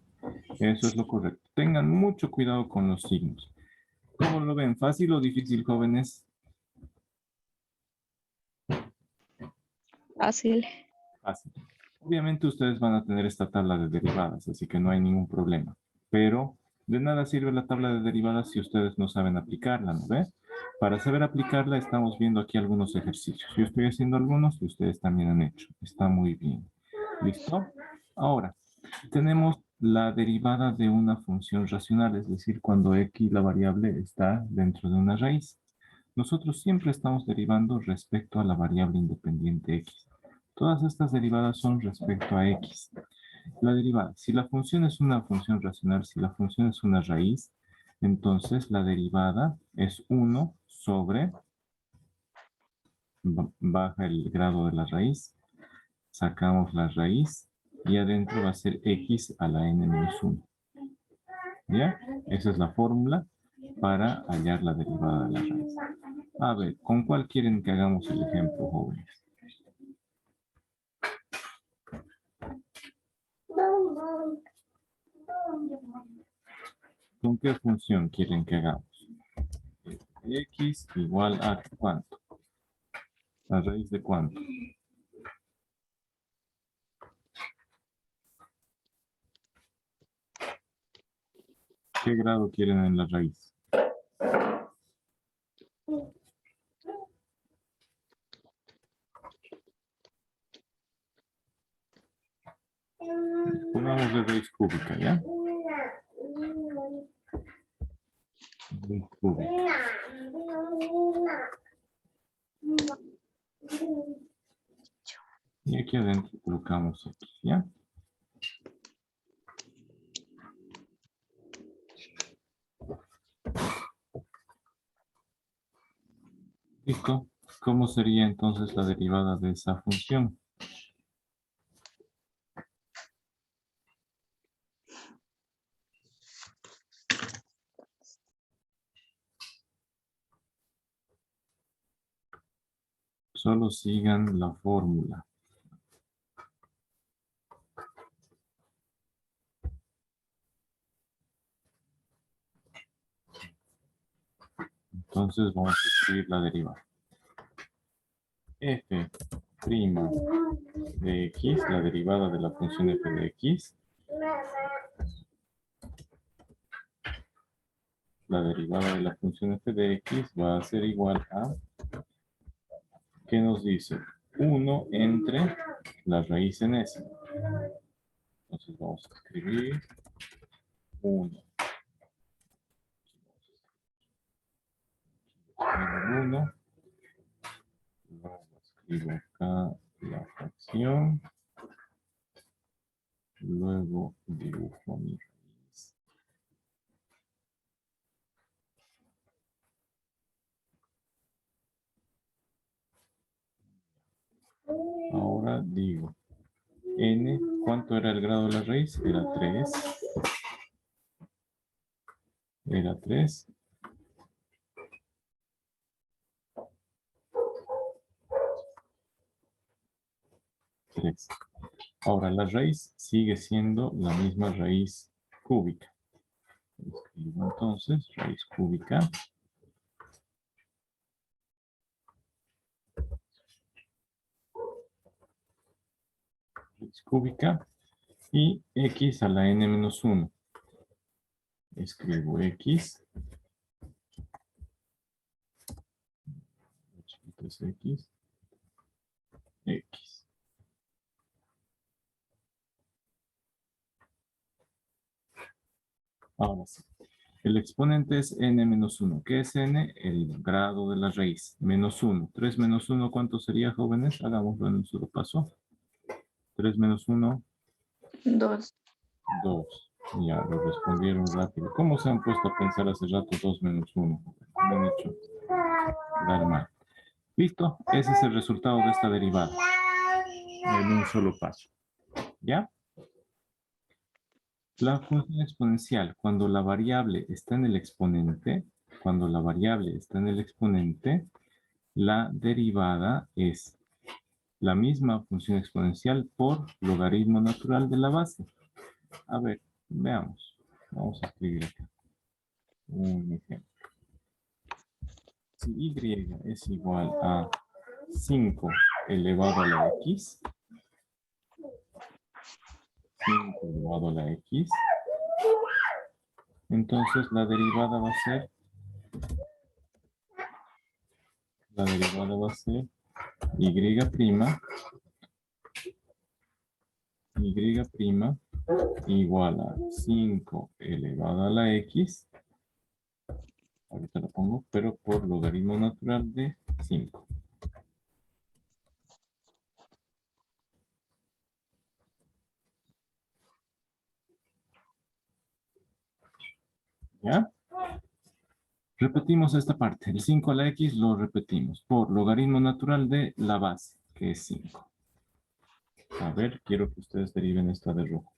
Eso es lo correcto. Tengan mucho cuidado con los signos. ¿Cómo lo ven? ¿Fácil o difícil, jóvenes? Fácil. Fácil. Obviamente ustedes van a tener esta tabla de derivadas, así que no hay ningún problema. Pero de nada sirve la tabla de derivadas si ustedes no saben aplicarla, ¿no ve? Para saber aplicarla estamos viendo aquí algunos ejercicios. Yo estoy haciendo algunos y ustedes también han hecho. Está muy bien. ¿Listo? Ahora, tenemos la derivada de una función racional, es decir, cuando x, la variable, está dentro de una raíz. Nosotros siempre estamos derivando respecto a la variable independiente x. Todas estas derivadas son respecto a x. La derivada, si la función es una función racional, si la función es una raíz, entonces la derivada es 1 sobre, baja el grado de la raíz, sacamos la raíz y adentro va a ser x a la n menos 1. ¿Ya? Esa es la fórmula para hallar la derivada de la raíz. A ver, ¿con cuál quieren que hagamos el ejemplo, jóvenes? ¿Con qué función quieren que hagamos? X igual a ¿cuánto? ¿La raíz de cuánto? ¿Qué grado quieren en la raíz? Pongamos de raíz cúbica, ¿ya? Raíz cúbica. Y aquí adentro colocamos X, ¿ya? ¿Listo? ¿Cómo sería entonces la derivada de esa función? Solo sigan la fórmula. Entonces vamos a escribir la derivada. F' de x, la derivada de la función f de x. La derivada de la función f de x va a ser igual a, ¿qué nos dice? 1 entre la raíz enésima. Entonces vamos a escribir 1. 1. Luego escribo acá la fracción. Luego dibujo mi raíz. Ahora digo, n, ¿cuánto era el grado de la raíz? Era 3. Era 3. 3. Ahora la raíz sigue siendo la misma raíz cúbica. Escribo entonces raíz cúbica. Raíz cúbica y x a la n menos 1. Escribo x. Es x. X. Ahora sí. El exponente es n menos 1. ¿Qué es n? El grado de la raíz. Menos 1. 3 menos 1, ¿cuánto sería, jóvenes? Hagámoslo en un solo paso. 3 menos 1. 2. 2. Ya, lo respondieron rápido. ¿Cómo se han puesto a pensar hace rato 2 menos 1? Me han hecho dar mal. ¿Listo? Ese es el resultado de esta derivada. En un solo paso. ¿Ya? La función exponencial, cuando la variable está en el exponente, la derivada es la misma función exponencial por logaritmo natural de la base. A ver, veamos. Vamos a escribir acá un ejemplo. Si y es igual a 5 elevado a la x, 5 elevado a la x, entonces la derivada va a ser y' igual a 5 elevado a la x, ahorita lo pongo, pero por logaritmo natural de 5. ¿Ya? Repetimos esta parte. El 5 a la x lo repetimos por logaritmo natural de la base, que es 5. A ver, quiero que ustedes deriven esta de rojo.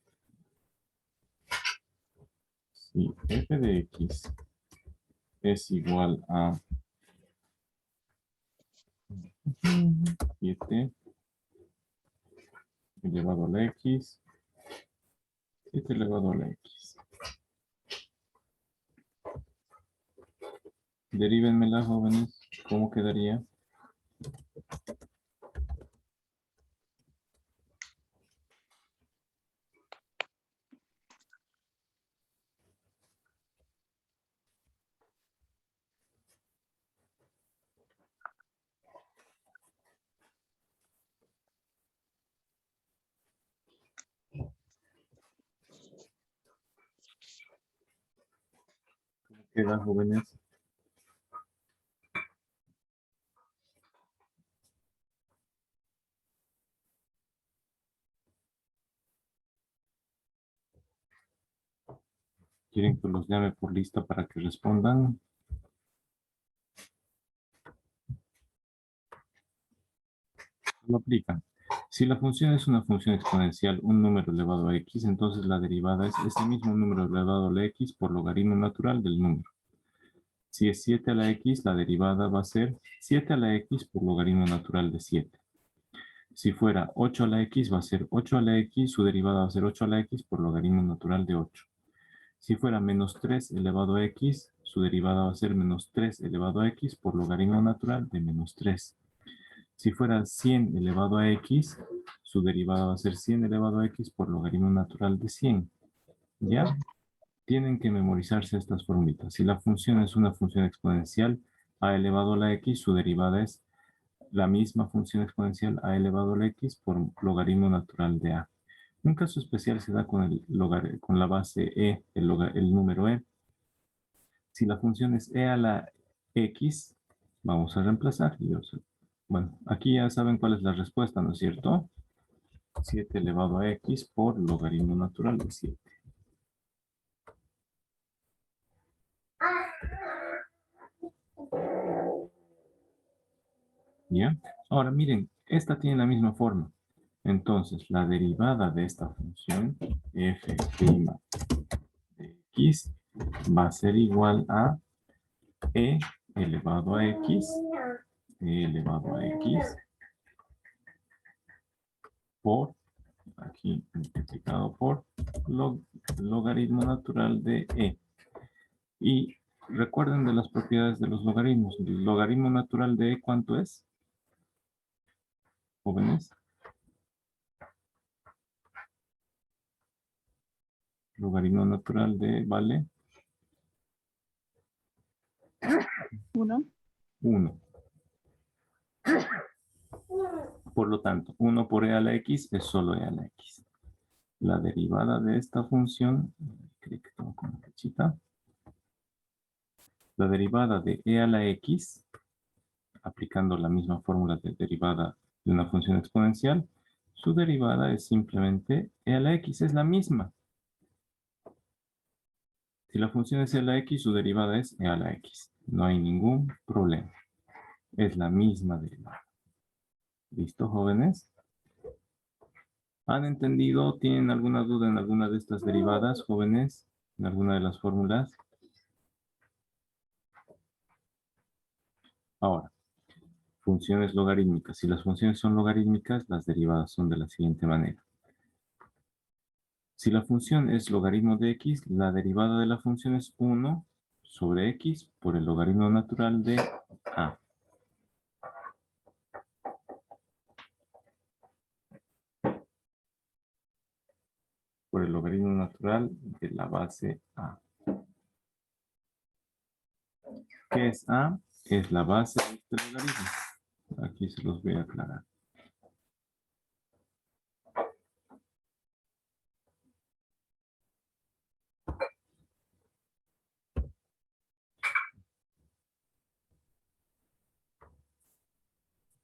Si f de x es igual a 7 elevado a la x, 7 elevado a la x. Derívenmela, jóvenes. ¿Cómo quedaría? ¿Cómo queda, jóvenes? ¿Quieren que los llame por lista para que respondan? Lo aplican. Si la función es una función exponencial, un número elevado a x, entonces la derivada es ese mismo número elevado a la x por logaritmo natural del número. Si es 7 a la x, la derivada va a ser 7 a la x por logaritmo natural de 7. Si fuera 8 a la x, va a ser 8 a la x, su derivada va a ser 8 a la x por logaritmo natural de 8. Si fuera menos 3 elevado a x, su derivada va a ser menos 3 elevado a x por logaritmo natural de menos 3. Si fuera 100 elevado a x, su derivada va a ser 100 elevado a x por logaritmo natural de 100. ¿Ya? Tienen que memorizarse estas formulitas. Si la función es una función exponencial, a elevado a la x, su derivada es la misma función exponencial a elevado a la x por logaritmo natural de a. Un caso especial se da con la base e, el número e. Si la función es e a la x, vamos a reemplazar. Bueno, aquí ya saben cuál es la respuesta, ¿no es cierto? 7 elevado a x por logaritmo natural de 7. ¿Ya? Ahora miren, esta tiene la misma forma. Entonces, la derivada de esta función, f' de x, va a ser igual a e elevado a x, por, aquí multiplicado por logaritmo natural de e. Y recuerden de las propiedades de los logaritmos. El logaritmo natural de e, ¿cuánto es? Jóvenes. Logaritmo natural de, ¿vale? 1. 1. Por lo tanto, 1 por e a la x es solo e a la x. La derivada de esta función, creo que tengo con flechita. La derivada de e a la x, aplicando la misma fórmula de derivada de una función exponencial, su derivada es simplemente e a la x, es la misma. Si la función es e a la x, su derivada es e a la x. No hay ningún problema. Es la misma derivada. ¿Listo, jóvenes? ¿Han entendido? ¿Tienen alguna duda en alguna de estas derivadas, jóvenes? ¿En alguna de las fórmulas? Ahora, funciones logarítmicas. Si las funciones son logarítmicas, las derivadas son de la siguiente manera. Si la función es logaritmo de x, la derivada de la función es 1 sobre x por el logaritmo natural de a. Por el logaritmo natural de la base a. ¿Qué es a? Es la base de este logaritmo. Aquí se los voy a aclarar.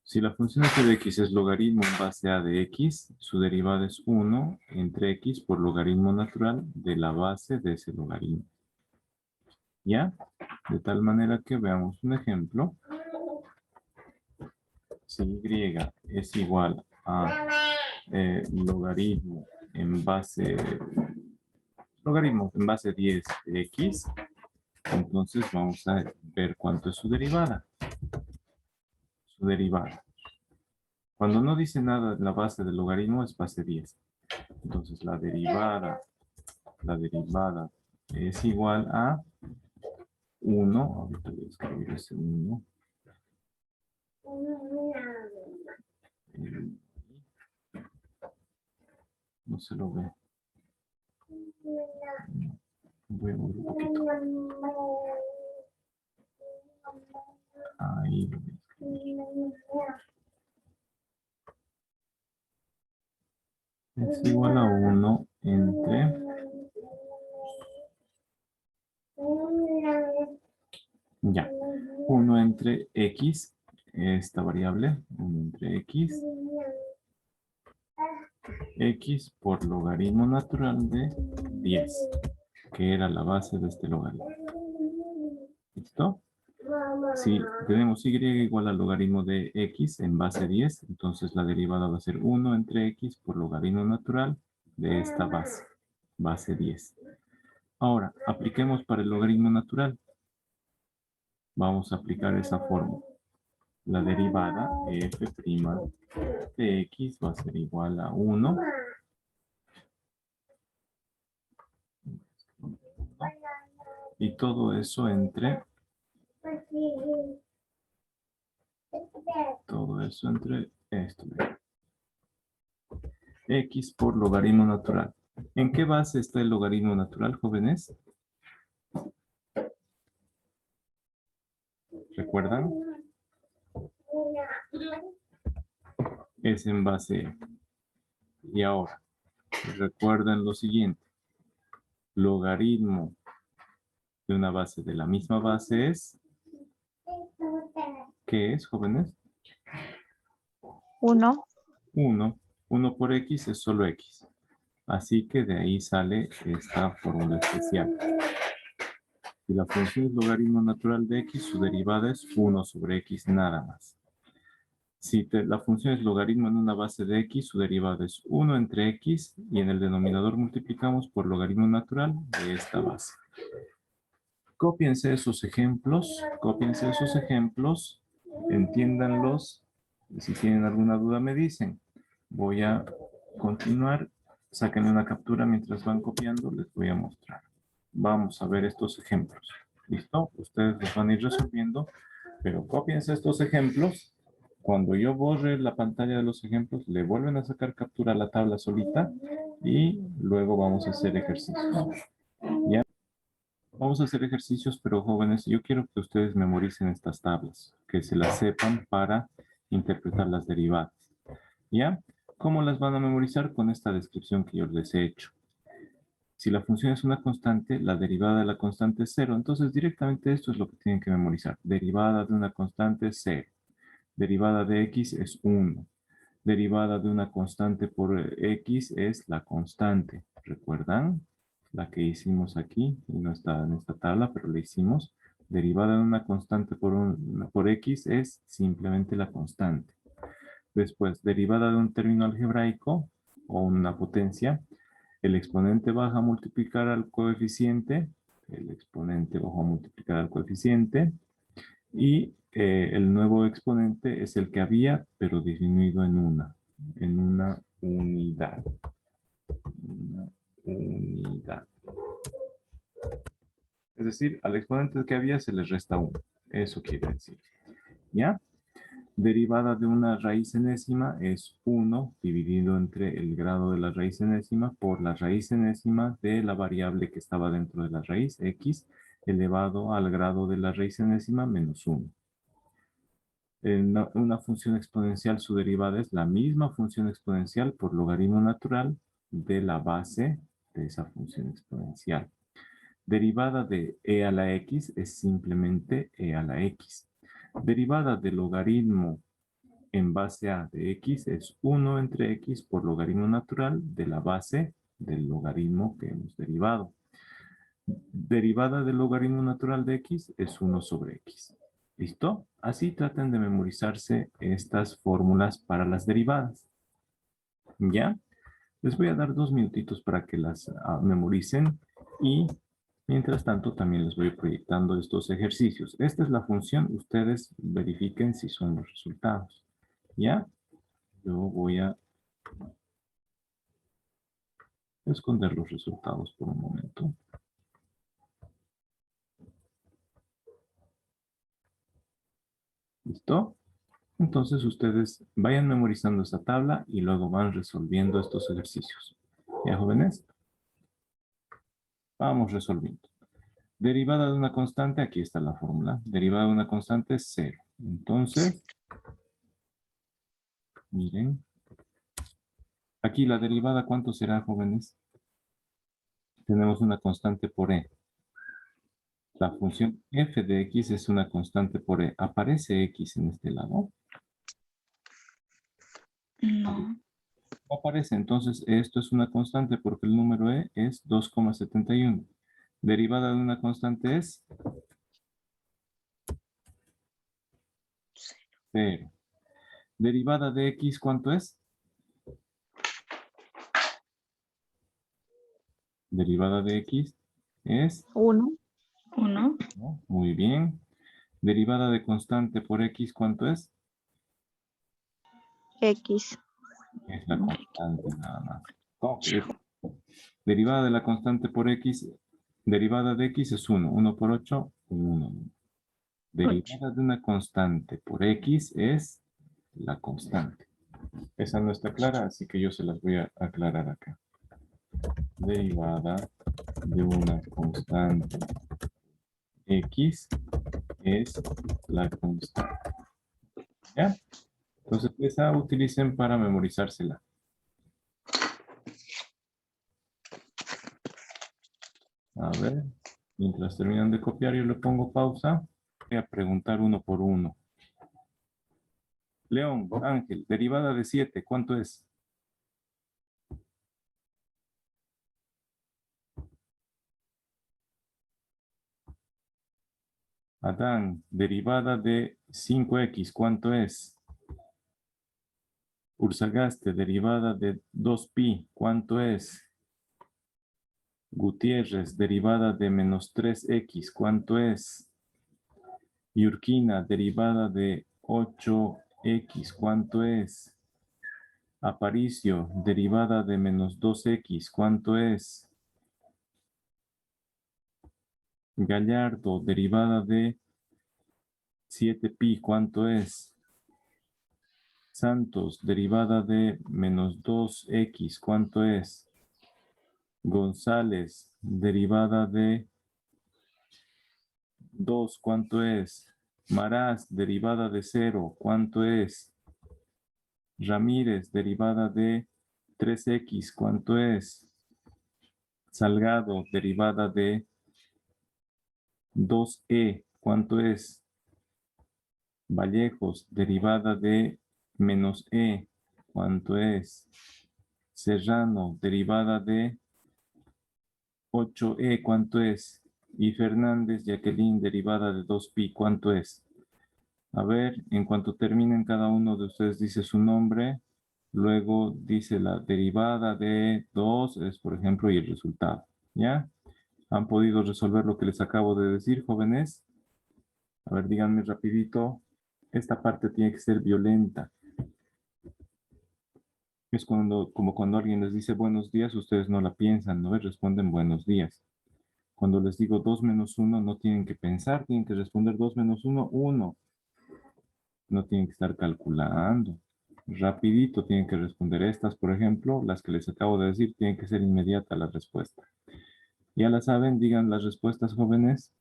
Si la función f de x es logaritmo en base a de x, su derivada es 1 entre x por logaritmo natural de la base de ese logaritmo. ¿Ya? De tal manera que veamos un ejemplo. Si y es igual a logaritmo en base 10 de x, entonces vamos a ver cuánto es su derivada. Su derivada. Cuando no dice nada en la base del logaritmo es base 10. Entonces la derivada es igual a 1. Ahorita voy a escribir ese 1. No se lo ve. Voy a mover un poquito. Ahí lo ves. Es igual a 1 entre ya. 1 entre x, esta variable, 1 entre x por logaritmo natural de 10, que era la base de este logaritmo. ¿Listo? Si tenemos y igual al logaritmo de x en base 10, entonces la derivada va a ser 1 entre x por logaritmo natural de esta base, base 10. Ahora, apliquemos para el logaritmo natural. Vamos a aplicar esa fórmula. La derivada f' de x va a ser igual a 1. Y todo eso entre esto. X por logaritmo natural. ¿En qué base está el logaritmo natural, jóvenes? ¿Recuerdan? Es en base E. Y ahora, recuerden lo siguiente. Logaritmo de una base de la misma base es... ¿Qué es, jóvenes? 1. 1. 1 por x es solo x. Así que de ahí sale esta fórmula especial. Si la función es logaritmo natural de x, su derivada es 1 sobre x nada más. Si la función es logaritmo en una base de x, su derivada es 1 entre x y en el denominador multiplicamos por logaritmo natural de esta base. Cópiense esos ejemplos, entiéndanlos. Si tienen alguna duda me dicen. Voy a continuar. Sáquenle una captura mientras van copiando, les voy a mostrar. Vamos a ver estos ejemplos. ¿Listo? Ustedes los van a ir resolviendo, pero cópiense estos ejemplos. Cuando yo borre la pantalla de los ejemplos, le vuelven a sacar captura a la tabla solita y luego vamos a hacer ejercicios. ¿Ya? Vamos a hacer ejercicios, pero jóvenes, yo quiero que ustedes memoricen estas tablas, que se las sepan para interpretar las derivadas. ¿Ya? ¿Cómo las van a memorizar? Con esta descripción que yo les he hecho. Si la función es una constante, la derivada de la constante es 0. Entonces, directamente esto es lo que tienen que memorizar. Derivada de una constante es 0. Derivada de x es 1. Derivada de una constante por x es la constante. ¿Recuerdan? La que hicimos aquí. No está en esta tabla, pero la hicimos. Derivada de una constante por x es simplemente la constante. Después, derivada de un término algebraico o una potencia, el exponente baja a multiplicar al coeficiente, el exponente baja a multiplicar al coeficiente, y el nuevo exponente es el que había, pero disminuido en una unidad. Una unidad. Es decir, al exponente que había se le resta 1. Eso quiere decir. ¿Ya? Derivada de una raíz enésima es 1 dividido entre el grado de la raíz enésima por la raíz enésima de la variable que estaba dentro de la raíz, x, elevado al grado de la raíz enésima menos 1. En una función exponencial, su derivada es la misma función exponencial por logaritmo natural de la base de esa función exponencial. Derivada de e a la x es simplemente e a la x. Derivada del logaritmo en base a de x es 1 entre x por logaritmo natural de la base del logaritmo que hemos derivado. Derivada del logaritmo natural de x es 1 sobre x. ¿Listo? Así traten de memorizarse estas fórmulas para las derivadas. ¿Ya? Les voy a dar 2 minutitos para que las memoricen y mientras tanto también les voy proyectando estos ejercicios. Esta es la función, ustedes verifiquen si son los resultados. ¿Ya? Yo voy a esconder los resultados por un momento. ¿Listo? Entonces ustedes vayan memorizando esta tabla y luego van resolviendo estos ejercicios. ¿Ya, jóvenes? Vamos resolviendo. Derivada de una constante, aquí está la fórmula. Derivada de una constante es 0. Entonces, miren. Aquí la derivada, ¿cuánto será, jóvenes? Tenemos una constante por e. La función f de x es una constante por e. ¿Aparece x en este lado? No. No aparece, entonces esto es una constante porque el número e es 2,71. Derivada de una constante es 0. Derivada de x, ¿cuánto es? Derivada de x es 1. 1. ¿no? Muy bien. Derivada de constante por x, ¿cuánto es? X. Es la constante nada más. Ok. Derivada de la constante por x, derivada de x es 1. 1 por 8, 1. Derivada de una constante por x es la constante. Esa no está clara, así que yo se las voy a aclarar acá. Derivada de una constante x es la constante. ¿Ya? Entonces, esa utilicen para memorizársela. A ver, mientras terminan de copiar, yo le pongo pausa. Voy a preguntar uno por uno. León, Ángel, derivada de 7, ¿cuánto es? Adán, derivada de 5x, ¿cuánto es? Ursagaste, derivada de 2pi, ¿cuánto es? Gutiérrez, derivada de menos 3x, ¿cuánto es? Yurquina, derivada de 8x, ¿cuánto es? Aparicio, derivada de menos 2x, ¿cuánto es? Gallardo, derivada de 7pi, ¿cuánto es? Santos, derivada de menos 2x, ¿cuánto es? González, derivada de 2, ¿cuánto es? Marás, derivada de 0, ¿cuánto es? Ramírez, derivada de 3x, ¿cuánto es? Salgado, derivada de 2e, ¿cuánto es? Vallejos, derivada de menos e, ¿cuánto es? Serrano, derivada de 8e, ¿cuánto es? Y Fernández, Jacqueline, derivada de 2pi, ¿cuánto es? A ver, en cuanto terminen, cada uno de ustedes dice su nombre, Luego dice la derivada de 2 es, por ejemplo, y el resultado. ¿Ya? ¿Han podido resolver lo que les acabo de decir, jóvenes? A ver, díganme rapidito. Esta parte tiene que ser violenta. Es como cuando alguien les dice buenos días, ustedes no la piensan, ¿no? Responden buenos días. Cuando les digo 2 menos 1, no tienen que pensar, tienen que responder 2 menos 1, 1. No tienen que estar calculando. Rapidito tienen que responder estas, por ejemplo, las que les acabo de decir, tienen que ser inmediata la respuesta. Ya la saben, digan las respuestas, jóvenes.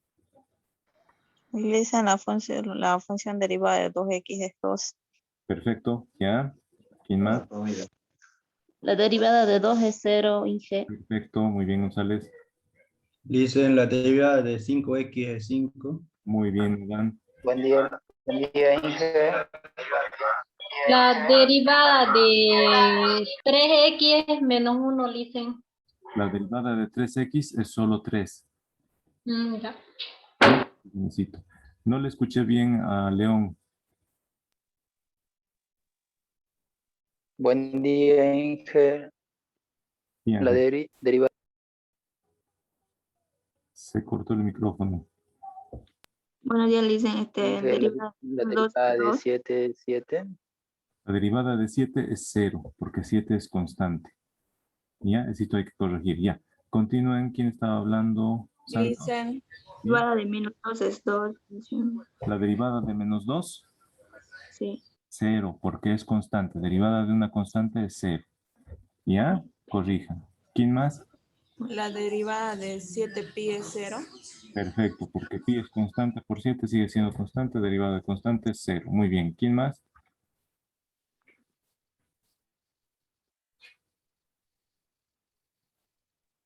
Listen, la función derivada de 2x es 2. Perfecto, ¿ya? ¿Quién más? La derivada de 2 es 0, Inge. Perfecto, muy bien, González. Dicen la derivada de 5x es 5. Muy bien, Iván. Buen día, Inge. La derivada de 3x menos 1, dicen. La derivada de 3x es solo 3. Ya. Necesito. No le escuché bien a León. Buen día, Inge. Bien, La derivada se cortó el micrófono. Buenos días, dicen la derivada de 7 es 7. La derivada de 7 es 0, porque 7 es constante. ¿Ya? Esto hay que corregir. Ya. Continúen. ¿Quién estaba hablando? Santos. Listen. ¿Sí? La derivada de menos 2 es 2. La derivada de menos 2, Sí. 0, porque es constante. Derivada de una constante es 0. ¿Ya? Corrijan. ¿Quién más? La derivada de 7pi es 0. Perfecto, porque pi es constante por 7, sigue siendo constante. Derivada de constante es 0. Muy bien. ¿Quién más?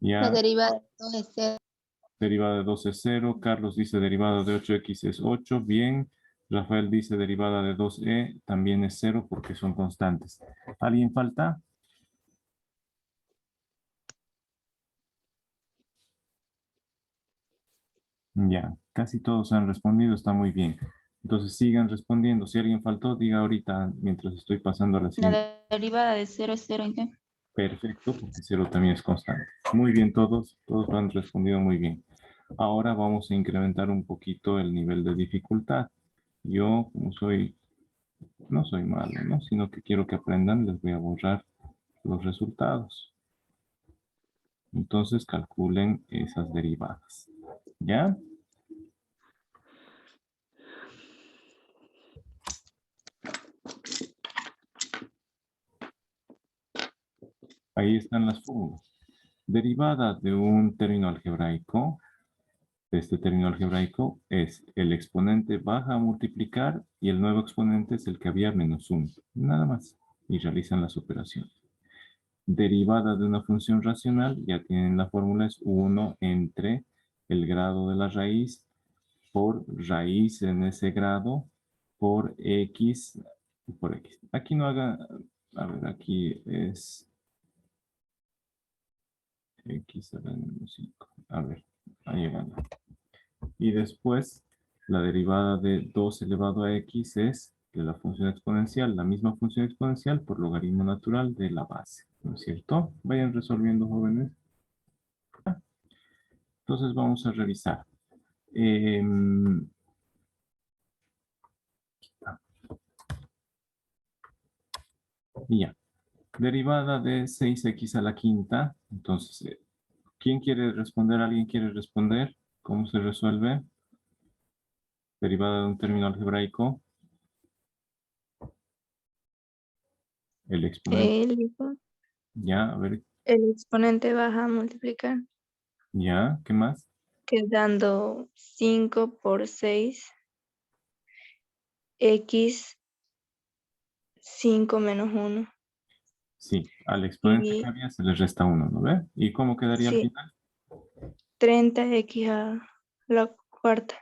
La Ya. derivada de 2 es 0. Derivada de 2 es 0. Carlos dice derivada de 8x es 8. Bien. Rafael dice derivada de 2e también es 0 porque son constantes. ¿Alguien falta? Ya, casi todos han respondido, está muy bien. Entonces sigan respondiendo. Si alguien faltó, diga ahorita mientras estoy pasando a la siguiente. La derivada de 0 es 0, Inge. Perfecto, porque 0 también es constante. Muy bien todos han respondido muy bien. Ahora vamos a incrementar un poquito el nivel de dificultad. Yo, como no soy malo, ¿no? Sino que quiero que aprendan, les voy a borrar los resultados. Entonces calculen esas derivadas. ¿Ya? Ahí están las fórmulas. Derivada de un término algebraico, de este término algebraico, es el exponente baja a multiplicar y el nuevo exponente es el que había menos 1. Nada más. Y realizan las operaciones. Derivada de una función racional, ya tienen la fórmula, es 1 entre el grado de la raíz por raíz en ese grado por x. Aquí no haga, a ver, aquí es x a la menos 5. A ver, ahí llegando. Y después, la derivada de 2 elevado a x es de la función exponencial, la misma función exponencial por logaritmo natural de la base. ¿No es cierto? Vayan resolviendo, jóvenes. Entonces vamos a revisar. Ya. Derivada de 6x a la quinta. Entonces, ¿quién quiere responder? ¿Alguien quiere responder? ¿Cómo se resuelve? Derivada de un término algebraico. El exponente. Ya, a ver. El exponente baja a multiplicar, Ya, ¿qué más? quedando 5 por 6, x 5 menos 1. Sí, al exponente que Y había se le resta 1, ¿no ve? ¿Y cómo quedaría al sí, final? 30x a la cuarta.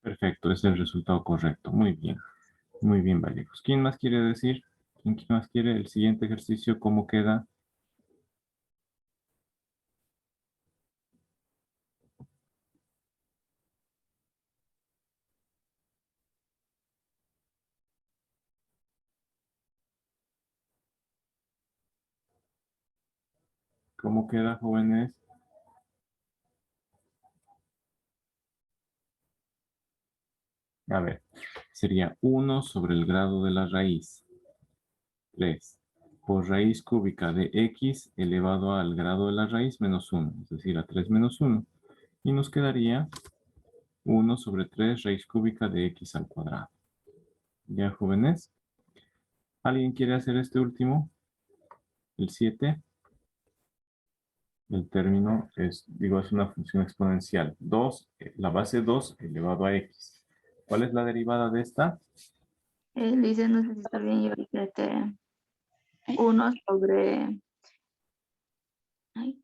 Perfecto, es el resultado correcto. Muy bien. Muy bien, Vallecos. ¿Quién más quiere decir? ¿Quién más quiere el siguiente ejercicio? ¿Cómo queda? ¿Cómo queda, jóvenes? A ver, sería 1 sobre el grado de la raíz. 3 por raíz cúbica de x elevado al grado de la raíz menos 1, es decir, a 3 menos 1. Y nos quedaría 1 sobre 3 raíz cúbica de x al cuadrado. ¿Ya, jóvenes? ¿Alguien quiere hacer este último? El 7. El término es una función exponencial. 2, la base 2 elevado a x. ¿Cuál es la derivada de esta? Dice, no sé si está bien, yo que 1 sobre... Ay,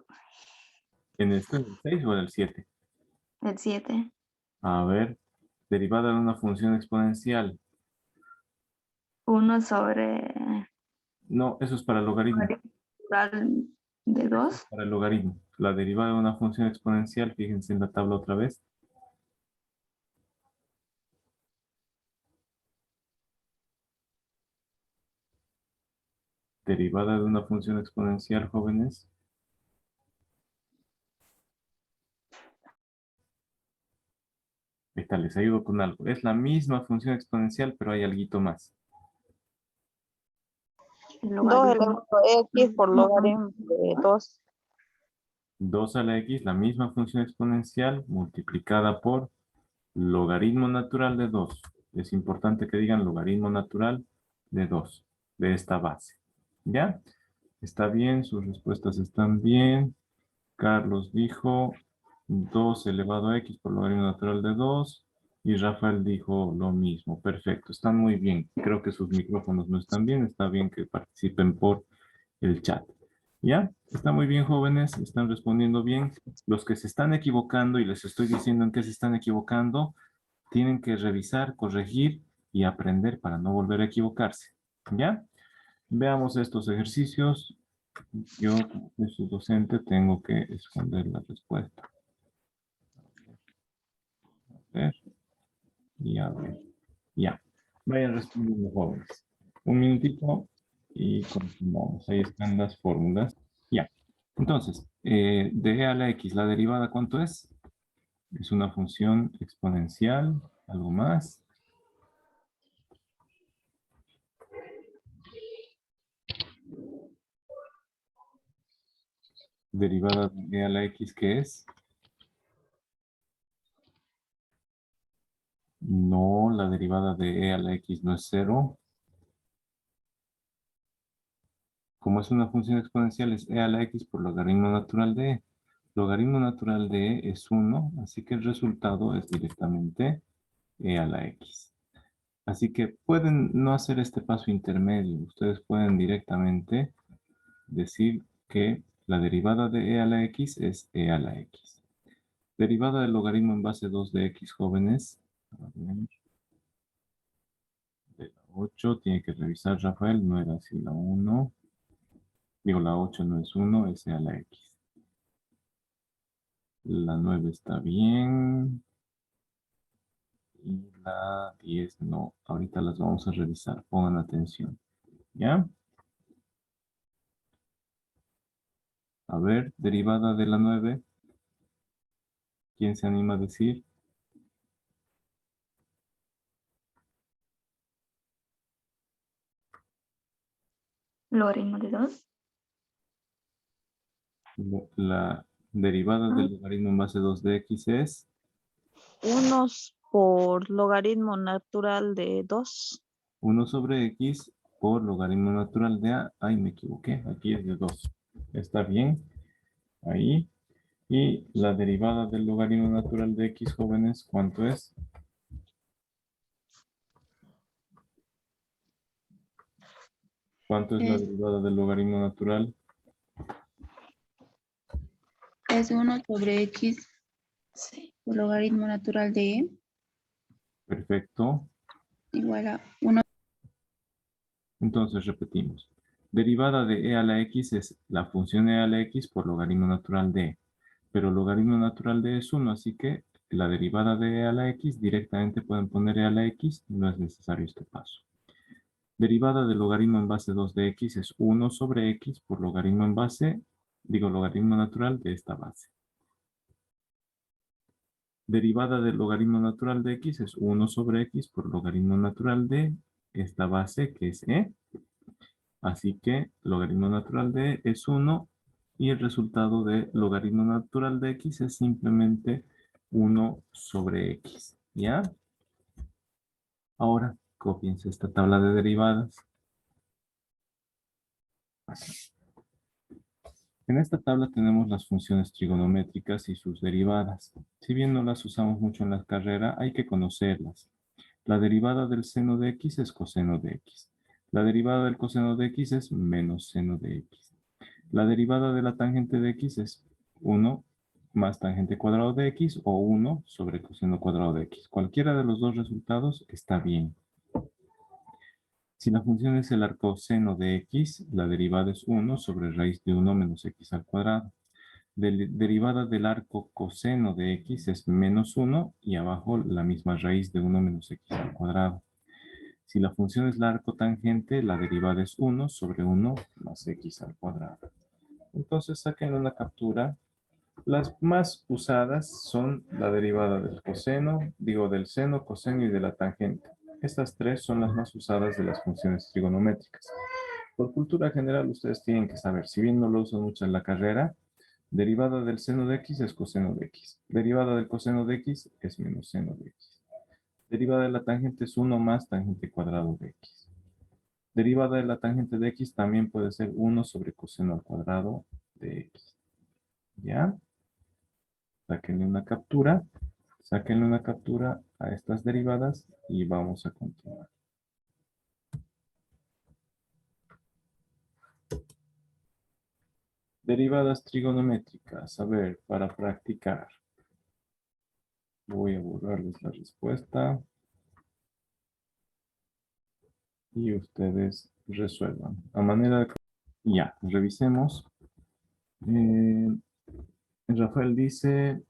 ¿En este, en el 6 o en el 7? el 7. A ver, derivada de una función exponencial. 1 sobre... No, eso es para logaritmo. De 2. Para el logaritmo. La derivada de una función exponencial, fíjense en la tabla otra vez. Derivada de una función exponencial, jóvenes. Ahí está, les ayudo con algo. Es la misma función exponencial, pero hay algo más. 2 elevado a x por logaritmo de 2. 2 a la x, la misma función exponencial multiplicada por logaritmo natural de 2. Es importante que digan logaritmo natural de 2, de esta base. ¿Ya? Está bien, sus respuestas están bien. Carlos dijo 2 elevado a x por logaritmo natural de 2. Y Rafael dijo lo mismo. Perfecto, están muy bien. Creo que sus micrófonos no están bien. Está bien que participen por el chat. ¿Ya? Está muy bien, jóvenes. Están respondiendo bien. Los que se están equivocando, y les estoy diciendo en qué se están equivocando, tienen que revisar, corregir y aprender para no volver a equivocarse. ¿Ya? Veamos estos ejercicios. Yo, como soy su docente, tengo que esconder la respuesta. A ver. Y a ver. Ya. Vayan respondiendo, jóvenes. Un minutito y continuamos. Ahí están las fórmulas. Ya. Entonces, de e a la x, ¿la derivada cuánto es? Es una función exponencial. ¿Algo más? Derivada de e a la x, ¿qué es? No, la derivada de e a la x no es 0. Como es una función exponencial, es e a la x por logaritmo natural de e. Logaritmo natural de e es 1, así que el resultado es directamente e a la x. Así que pueden no hacer este paso intermedio. Ustedes pueden directamente decir que la derivada de e a la x es e a la x. Derivada del logaritmo en base 2 de x, jóvenes. A ver. De la 8, tiene que revisar Rafael, no era así la 1. Digo, la 8 no es 1, es e a la x. La 9 está bien. Y la 10 no. Ahorita las vamos a revisar. Pongan atención. ¿Ya? A ver, derivada de la 9. ¿Quién se anima a decir? Logaritmo de 2. La derivada del logaritmo en base 2 de x es 1 por logaritmo natural de 2. 1 sobre x por logaritmo natural de a. Ay, me equivoqué. Aquí es de 2. Está bien. Ahí. Y la derivada del logaritmo natural de x, jóvenes, ¿cuánto es? ¿Cuánto es la derivada del logaritmo natural? Es 1 sobre x por logaritmo natural de e Perfecto. igual a 1. Entonces repetimos. Derivada de e a la x es la función e a la x por logaritmo natural de e. Pero logaritmo natural de e es 1, así que la derivada de e a la x directamente pueden poner e a la x, no es necesario este paso. Derivada del logaritmo en base 2 de x es 1 sobre x por logaritmo en base logaritmo natural de esta base. Derivada del logaritmo natural de x es 1 sobre x por logaritmo natural de esta base que es e. Así que logaritmo natural de e es 1 y el resultado de logaritmo natural de x es simplemente 1 sobre x. ¿Ya? Ahora, cópiense esta tabla de derivadas. En esta tabla tenemos las funciones trigonométricas y sus derivadas. Si bien no las usamos mucho en la carrera, hay que conocerlas. La derivada del seno de x es coseno de x. La derivada del coseno de x es menos seno de x. La derivada de la tangente de x es 1 más tangente cuadrado de x o 1 sobre coseno cuadrado de x. Cualquiera de los dos resultados está bien. Si la función es el arcoseno de x, la derivada es 1 sobre raíz de 1 menos x al cuadrado. Derivada del arco coseno de x es menos 1 y abajo la misma raíz de 1 menos x al cuadrado. Si la función es la arcotangente, la derivada es 1 sobre 1 más x al cuadrado. Entonces saquen una captura. Las más usadas son la derivada del del seno, coseno y de la tangente. Estas tres son las más usadas de las funciones trigonométricas. Por cultura general ustedes tienen que saber, si bien no lo usan mucho en la carrera, derivada del seno de x es coseno de x. Derivada del coseno de x es menos seno de x. Derivada de la tangente es 1 más tangente cuadrado de x. Derivada de la tangente de x también puede ser 1 sobre coseno al cuadrado de x. ¿Ya? Sáquenle una captura a estas derivadas y vamos a continuar. Derivadas trigonométricas. A ver, para practicar. Voy a borrarles la respuesta. Y ustedes resuelvan. A manera de... Ya, revisemos. Rafael dice,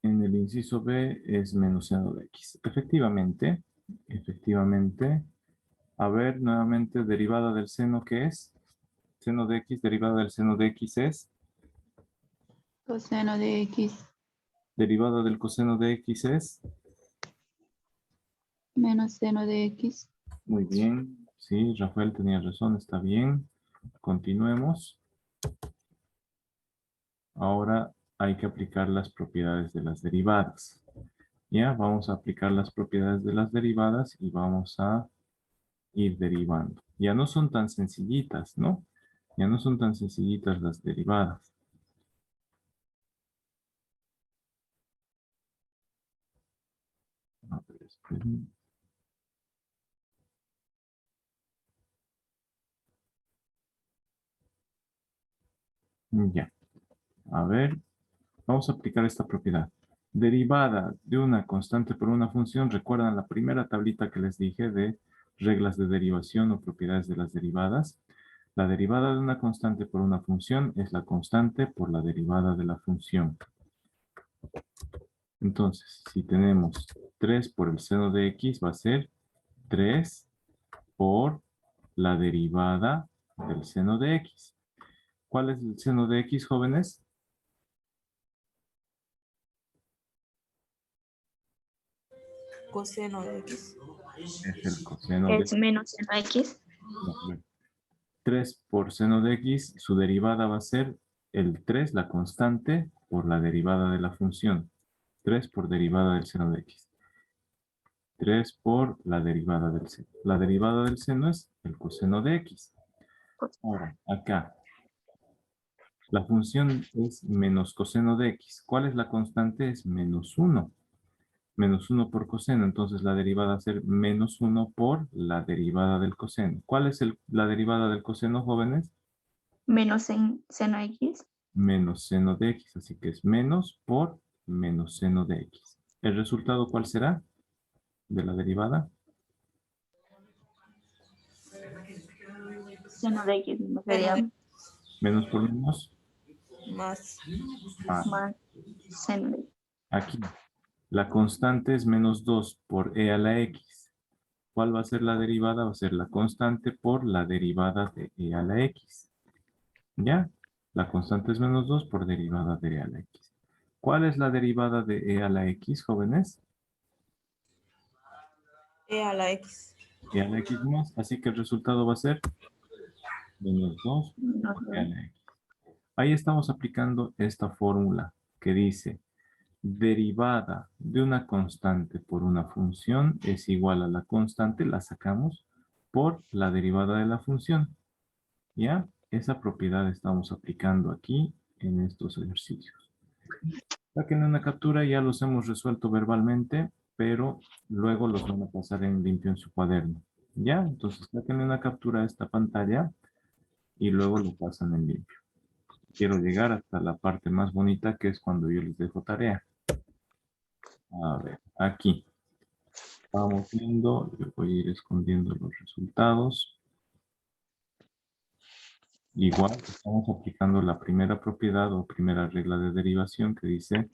en el inciso B es menos seno de x. Efectivamente. A ver, nuevamente, derivada del seno, ¿qué es? Seno de x, derivada del seno de x es. Coseno de x Derivada del coseno de x es. menos seno de x. Muy bien. Sí, Rafael tenía razón, está bien. Continuemos. Ahora hay que aplicar las propiedades de las derivadas. Ya, vamos a aplicar las propiedades de las derivadas y vamos a ir derivando. Ya no son tan sencillitas, ¿no? Ya no son tan sencillitas las derivadas. A ver, esperen. Ya. A ver, vamos a aplicar esta propiedad. Derivada de una constante por una función. ¿Recuerdan la primera tablita que les dije de reglas de derivación o propiedades de las derivadas? La derivada de una constante por una función es la constante por la derivada de la función. Entonces, si tenemos 3 por el seno de x, va a ser 3 por la derivada del seno de x. ¿Cuál es el seno de x, jóvenes? Coseno de x. Es el coseno de Es menos seno de x. 3 por seno de x, su derivada va a ser el 3, la constante, por la derivada de la función. 3 por derivada del seno de x. 3 por la derivada del seno. La derivada del seno es el coseno de x. Ahora, acá. La función es menos coseno de x. ¿Cuál es la constante? Es menos 1. Menos 1 por coseno. Entonces la derivada va a ser menos 1 por la derivada del coseno. ¿Cuál es la derivada del coseno, jóvenes? Menos seno de x. Menos seno de x. Así que es menos por menos seno de x. ¿El resultado cuál será de la derivada? Seno de x no sería Menos por menos. Más. más seno de x. Aquí. La constante es menos 2 por e a la x. ¿Cuál va a ser la derivada? Va a ser la constante por la derivada de e a la x. ¿Ya? La constante es menos 2 por derivada de e a la x. ¿Cuál es la derivada de e a la x, jóvenes? E a la X. E a la x más. Así que el resultado va a ser menos 2 por e a la x. Ahí estamos aplicando esta fórmula que dice derivada de una constante por una función es igual a la constante, la sacamos, por la derivada de la función. ¿Ya? Esa propiedad estamos aplicando aquí en estos ejercicios. Saquen una captura, ya los hemos resuelto verbalmente, pero luego los van a pasar en limpio en su cuaderno. ¿Ya? Entonces saquen una captura de esta pantalla y luego lo pasan en limpio. Quiero llegar hasta la parte más bonita, que es cuando yo les dejo tarea. A ver, aquí. Vamos viendo, yo voy a ir escondiendo los resultados. Igual estamos aplicando la primera propiedad o primera regla de derivación que dice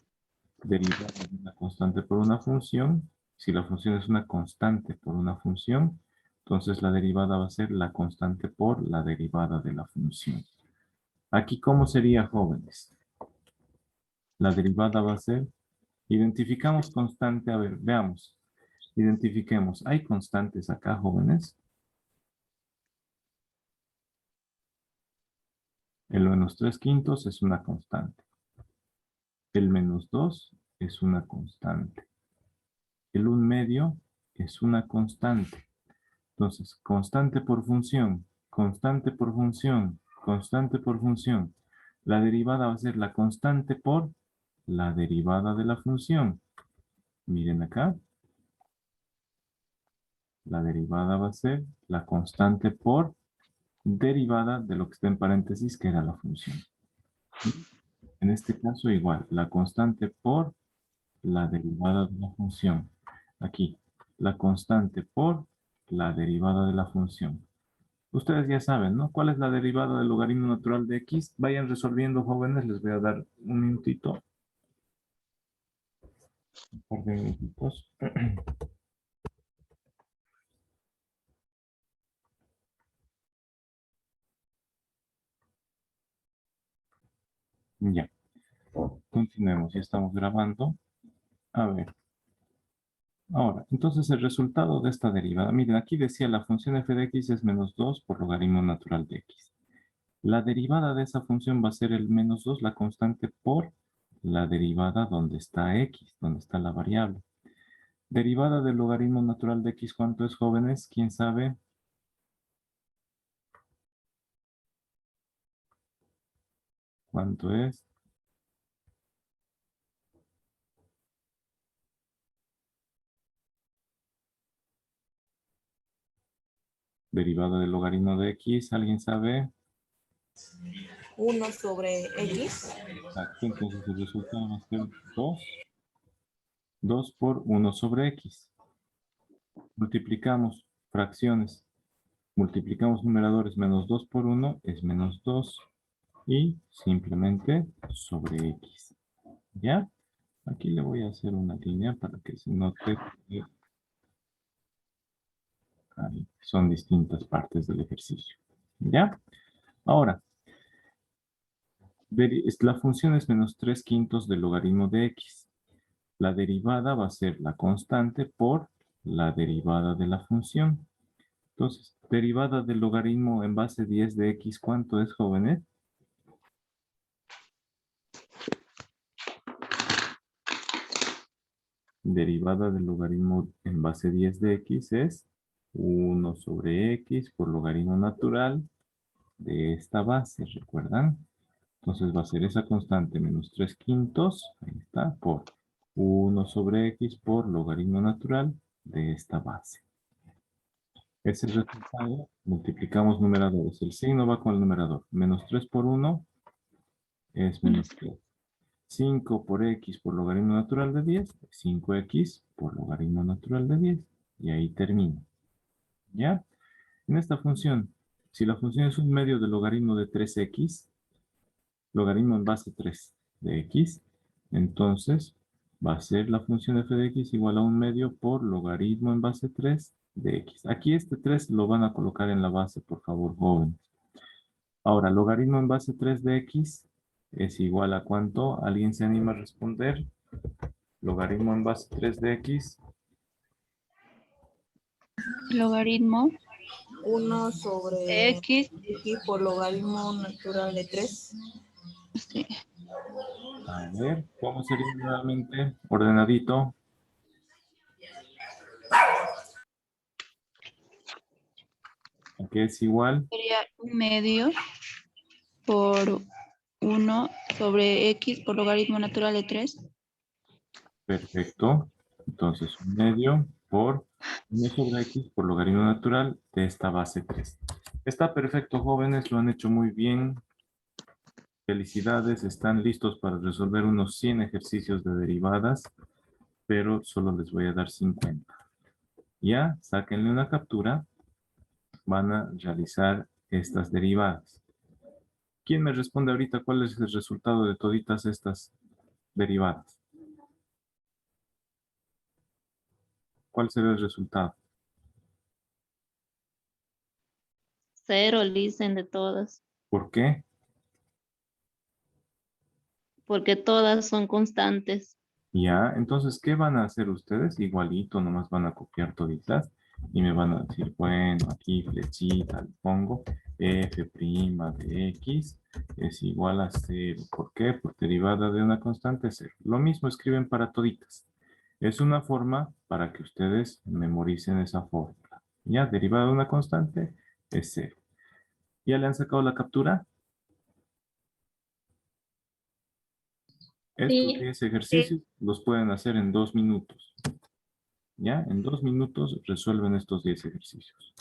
derivada de una constante por una función. Si la función es una constante por una función, entonces la derivada va a ser la constante por la derivada de la función. Aquí, ¿cómo sería, jóvenes? La derivada va a ser, identificamos constante, a ver, veamos. Identifiquemos, ¿hay constantes acá, jóvenes? El menos 3/5 es una constante. El menos 2 es una constante. El 1/2 es una constante. Entonces, constante por función, constante por función, constante por función. La derivada va a ser la constante por la derivada de la función. Miren acá. La derivada va a ser la constante por derivada de lo que está en paréntesis, que era la función. En este caso igual, la constante por la derivada de la función. Aquí, la constante por la derivada de la función. Ustedes ya saben, ¿no? ¿Cuál es la derivada del logaritmo natural de x? Vayan resolviendo, jóvenes, les voy a dar un minutito. Un par de minutitos. Ya. Continuemos, ya estamos grabando. A ver. Ahora, entonces el resultado de esta derivada, miren, aquí decía la función f de x es menos 2 por logaritmo natural de x. La derivada de esa función va a ser el menos 2, la constante, por la derivada donde está x, donde está la variable. Derivada del logaritmo natural de x, ¿cuánto es, jóvenes? ¿Quién sabe? ¿Cuánto es? Derivada del logaritmo de x, ¿alguien sabe? 1 sobre X. Exacto, entonces el resultado va a ser 2. 2 por 1 sobre x. Multiplicamos fracciones. Multiplicamos numeradores. Menos 2 por 1 es menos 2. Y simplemente sobre x. ¿Ya? Aquí le voy a hacer una línea para que se note que ahí son distintas partes del ejercicio. ¿Ya? Ahora, la función es menos 3/5 del logaritmo de x. La derivada va a ser la constante por la derivada de la función. Entonces, derivada del logaritmo en base 10 de x, ¿cuánto es, jóvenes? Derivada del logaritmo en base 10 de x es 1 sobre x por logaritmo natural de esta base, ¿recuerdan? Entonces va a ser esa constante menos 3/5, ahí está, por 1 sobre x por logaritmo natural de esta base. Ese resultado, multiplicamos numeradores. El signo va con el numerador. Menos 3 por 1 es menos 3. 5 por x por logaritmo natural de 10, 5x por logaritmo natural de 10. Y ahí termina. ¿Ya? En esta función, si la función es un medio del logaritmo de 3x, logaritmo en base 3 de x, entonces va a ser la función f de x igual a un medio por logaritmo en base 3 de x. Aquí este 3 lo van a colocar en la base, por favor, jóvenes. Ahora, logaritmo en base 3 de x es igual a ¿cuánto? ¿Alguien se anima a responder? Logaritmo en base 3 de x. Logaritmo 1 sobre de X. X por logaritmo natural de 3. Sí. A ver, ¿cómo sería nuevamente? Ordenadito. Aquí es igual. Sería 1/2 por 1 sobre X por logaritmo natural de 3. Perfecto. Entonces, 1/2 por 1 sobre x por logaritmo natural de esta base 3. Está perfecto, jóvenes. Lo han hecho muy bien. Felicidades. Están listos para resolver unos 100 ejercicios de derivadas, pero solo les voy a dar 50. Ya, sáquenle una captura. Van a realizar estas derivadas. ¿Quién me responde ahorita cuál es el resultado de toditas estas derivadas? ¿Cuál será el resultado? 0, dicen de todas, ¿Por qué? porque todas son constantes. Ya, entonces, ¿qué van a hacer ustedes? Igualito, nomás van a copiar toditas y me van a decir, bueno, aquí flechita, le pongo f' de x es igual a 0. ¿Por qué? Porque derivada de una constante es 0. Lo mismo escriben para toditas. Es una forma para que ustedes memoricen esa fórmula. Ya, derivada de una constante es 0. ¿Ya le han sacado la captura? Estos 10 ejercicios los pueden hacer en 2 minutos. ¿Ya? En 2 minutos resuelven estos 10 ejercicios.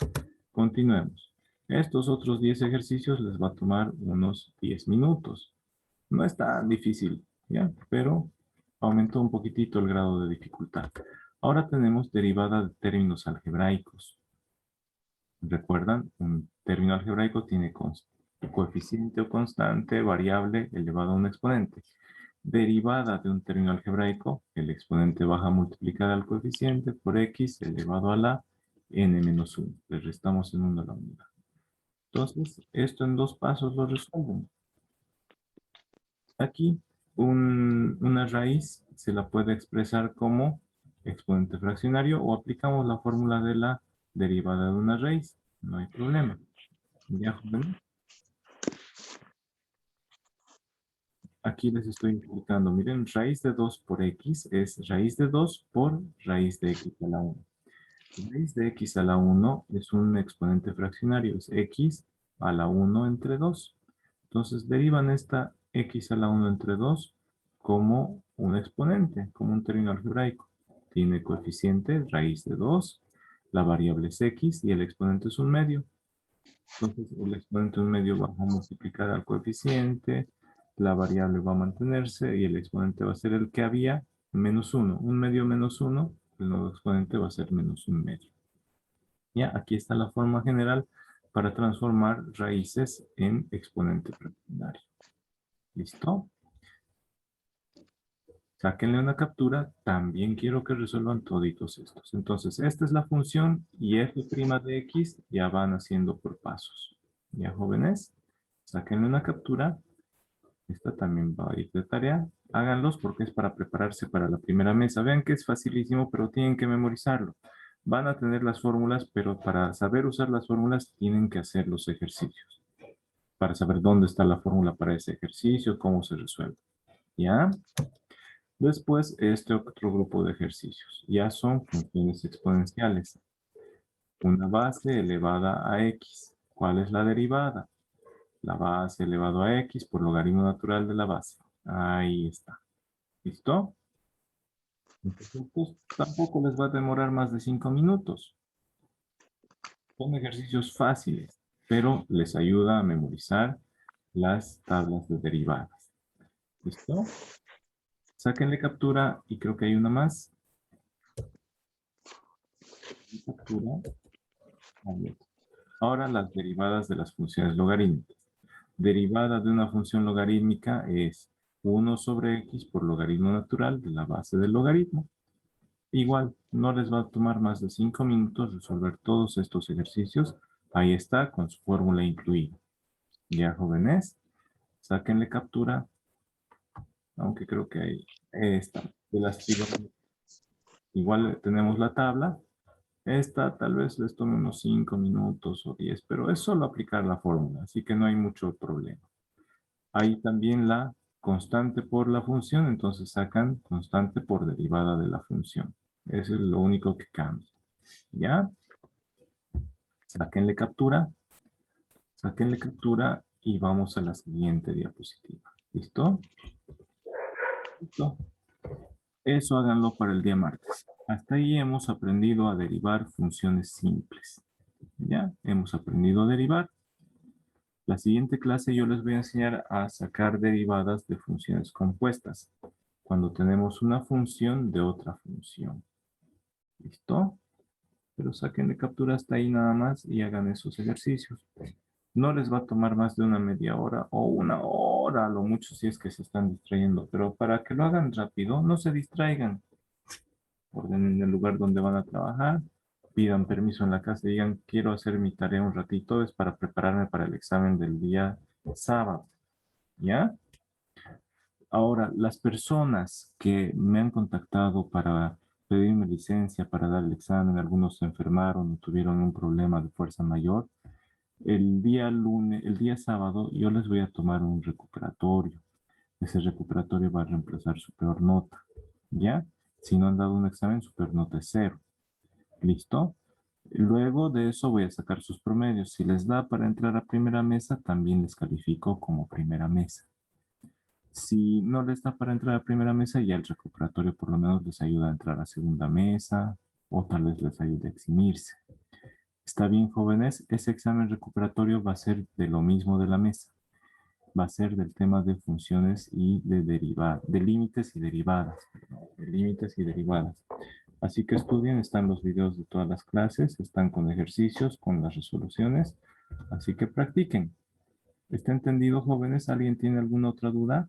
Continuemos. Estos otros 10 ejercicios les va a tomar unos 10 minutos. No es tan difícil, ¿ya? Pero aumentó un poquitito el grado de dificultad. Ahora tenemos derivada de términos algebraicos. ¿Recuerdan? Un término algebraico tiene coeficiente o constante, variable, elevado a un exponente. Derivada de un término algebraico, el exponente baja a multiplicar al coeficiente por x elevado a la n-1. Le restamos en 1 a la unidad. Entonces, esto en 2 pasos lo resuelven. Aquí, una raíz se la puede expresar como exponente fraccionario o aplicamos la fórmula de la derivada de una raíz. No hay problema. ¿Ya, jóvenes? Aquí les estoy explicando. Miren, raíz de 2 por x es raíz de 2 por raíz de x a la 1. Raíz de x a la 1 es un exponente fraccionario. Es x a la 1 entre 2. Entonces derivan esta x a la 1 entre 2 como un exponente, como un término algebraico. Tiene coeficiente raíz de 2, la variable es x y el exponente es un medio. Entonces el exponente un medio va a multiplicar al coeficiente, la variable va a mantenerse y el exponente va a ser el que había, menos 1. Un medio menos 1, el nuevo exponente va a ser menos un medio. Ya, aquí está la forma general para transformar raíces en exponente fraccionario. ¿Listo? Sáquenle una captura. También quiero que resuelvan toditos estos. Entonces, esta es la función y f' de x ya van haciendo por pasos. ¿Ya, jóvenes? Sáquenle una captura. Esta también va a ir de tarea. Háganlos porque es para prepararse para la primera mesa. Vean que es facilísimo, pero tienen que memorizarlo. Van a tener las fórmulas, pero para saber usar las fórmulas tienen que hacer los ejercicios. Para saber dónde está la fórmula para ese ejercicio, cómo se resuelve. ¿Ya? Después, este otro grupo de ejercicios. Ya son funciones exponenciales. Una base elevada a x. ¿Cuál es la derivada? La base elevado a x por logaritmo natural de la base. Ahí está. ¿Listo? Entonces, pues, tampoco les va a demorar más de 5 minutos. Son ejercicios fáciles, pero les ayuda a memorizar las tablas de derivadas. ¿Listo? Sáquenle captura y creo que hay una más. Captura. Ahora las derivadas de las funciones logarítmicas. Derivada de una función logarítmica es 1 sobre x por logaritmo natural de la base del logaritmo. Igual, no les va a tomar más de 5 minutos resolver todos estos ejercicios. Ahí está, con su fórmula incluida. Ya, jóvenes, sáquenle captura, aunque creo que hay esta, de las trigonometrías. Igual tenemos la tabla. Esta tal vez les tome unos 5 minutos o 10, pero es solo aplicar la fórmula, así que no hay mucho problema. Hay también la constante por la función, entonces sacan constante por derivada de la función. Eso es lo único que cambia. ¿Ya? Sáquenle captura y vamos a la siguiente diapositiva. ¿Listo? ¿Listo? Eso háganlo para el día martes. Hasta ahí hemos aprendido a derivar funciones simples. ¿Ya? Hemos aprendido a derivar. La siguiente clase yo les voy a enseñar a sacar derivadas de funciones compuestas. Cuando tenemos una función de otra función. ¿Listo? Pero saquen de captura hasta ahí nada más y hagan esos ejercicios. No les va a tomar más de una media hora o una hora, a lo mucho si es que se están distrayendo. Pero para que lo hagan rápido, no se distraigan. Ordenen el lugar donde van a trabajar, pidan permiso en la casa y digan, quiero hacer mi tarea un ratito, es para prepararme para el examen del día sábado. ¿Ya? Ahora, las personas que me han contactado para pedirme licencia para dar el examen, algunos se enfermaron o tuvieron un problema de fuerza mayor, el día sábado, yo les voy a tomar un recuperatorio. Ese recuperatorio va a reemplazar su peor nota. ¿Ya? Si no han dado un examen, su peor nota es 0. ¿Listo? Luego de eso voy a sacar sus promedios. Si les da para entrar a primera mesa, también les califico como primera mesa. Si no les da para entrar a primera mesa, ya el recuperatorio por lo menos les ayuda a entrar a segunda mesa o tal vez les ayude a eximirse. ¿Está bien, jóvenes? Ese examen recuperatorio va a ser de lo mismo de la mesa. Va a ser del tema de funciones y de límites y derivadas. De límites y derivadas. Así que estudien, están los videos de todas las clases, están con ejercicios, con las resoluciones. Así que practiquen. ¿Está entendido, jóvenes? ¿Alguien tiene alguna otra duda?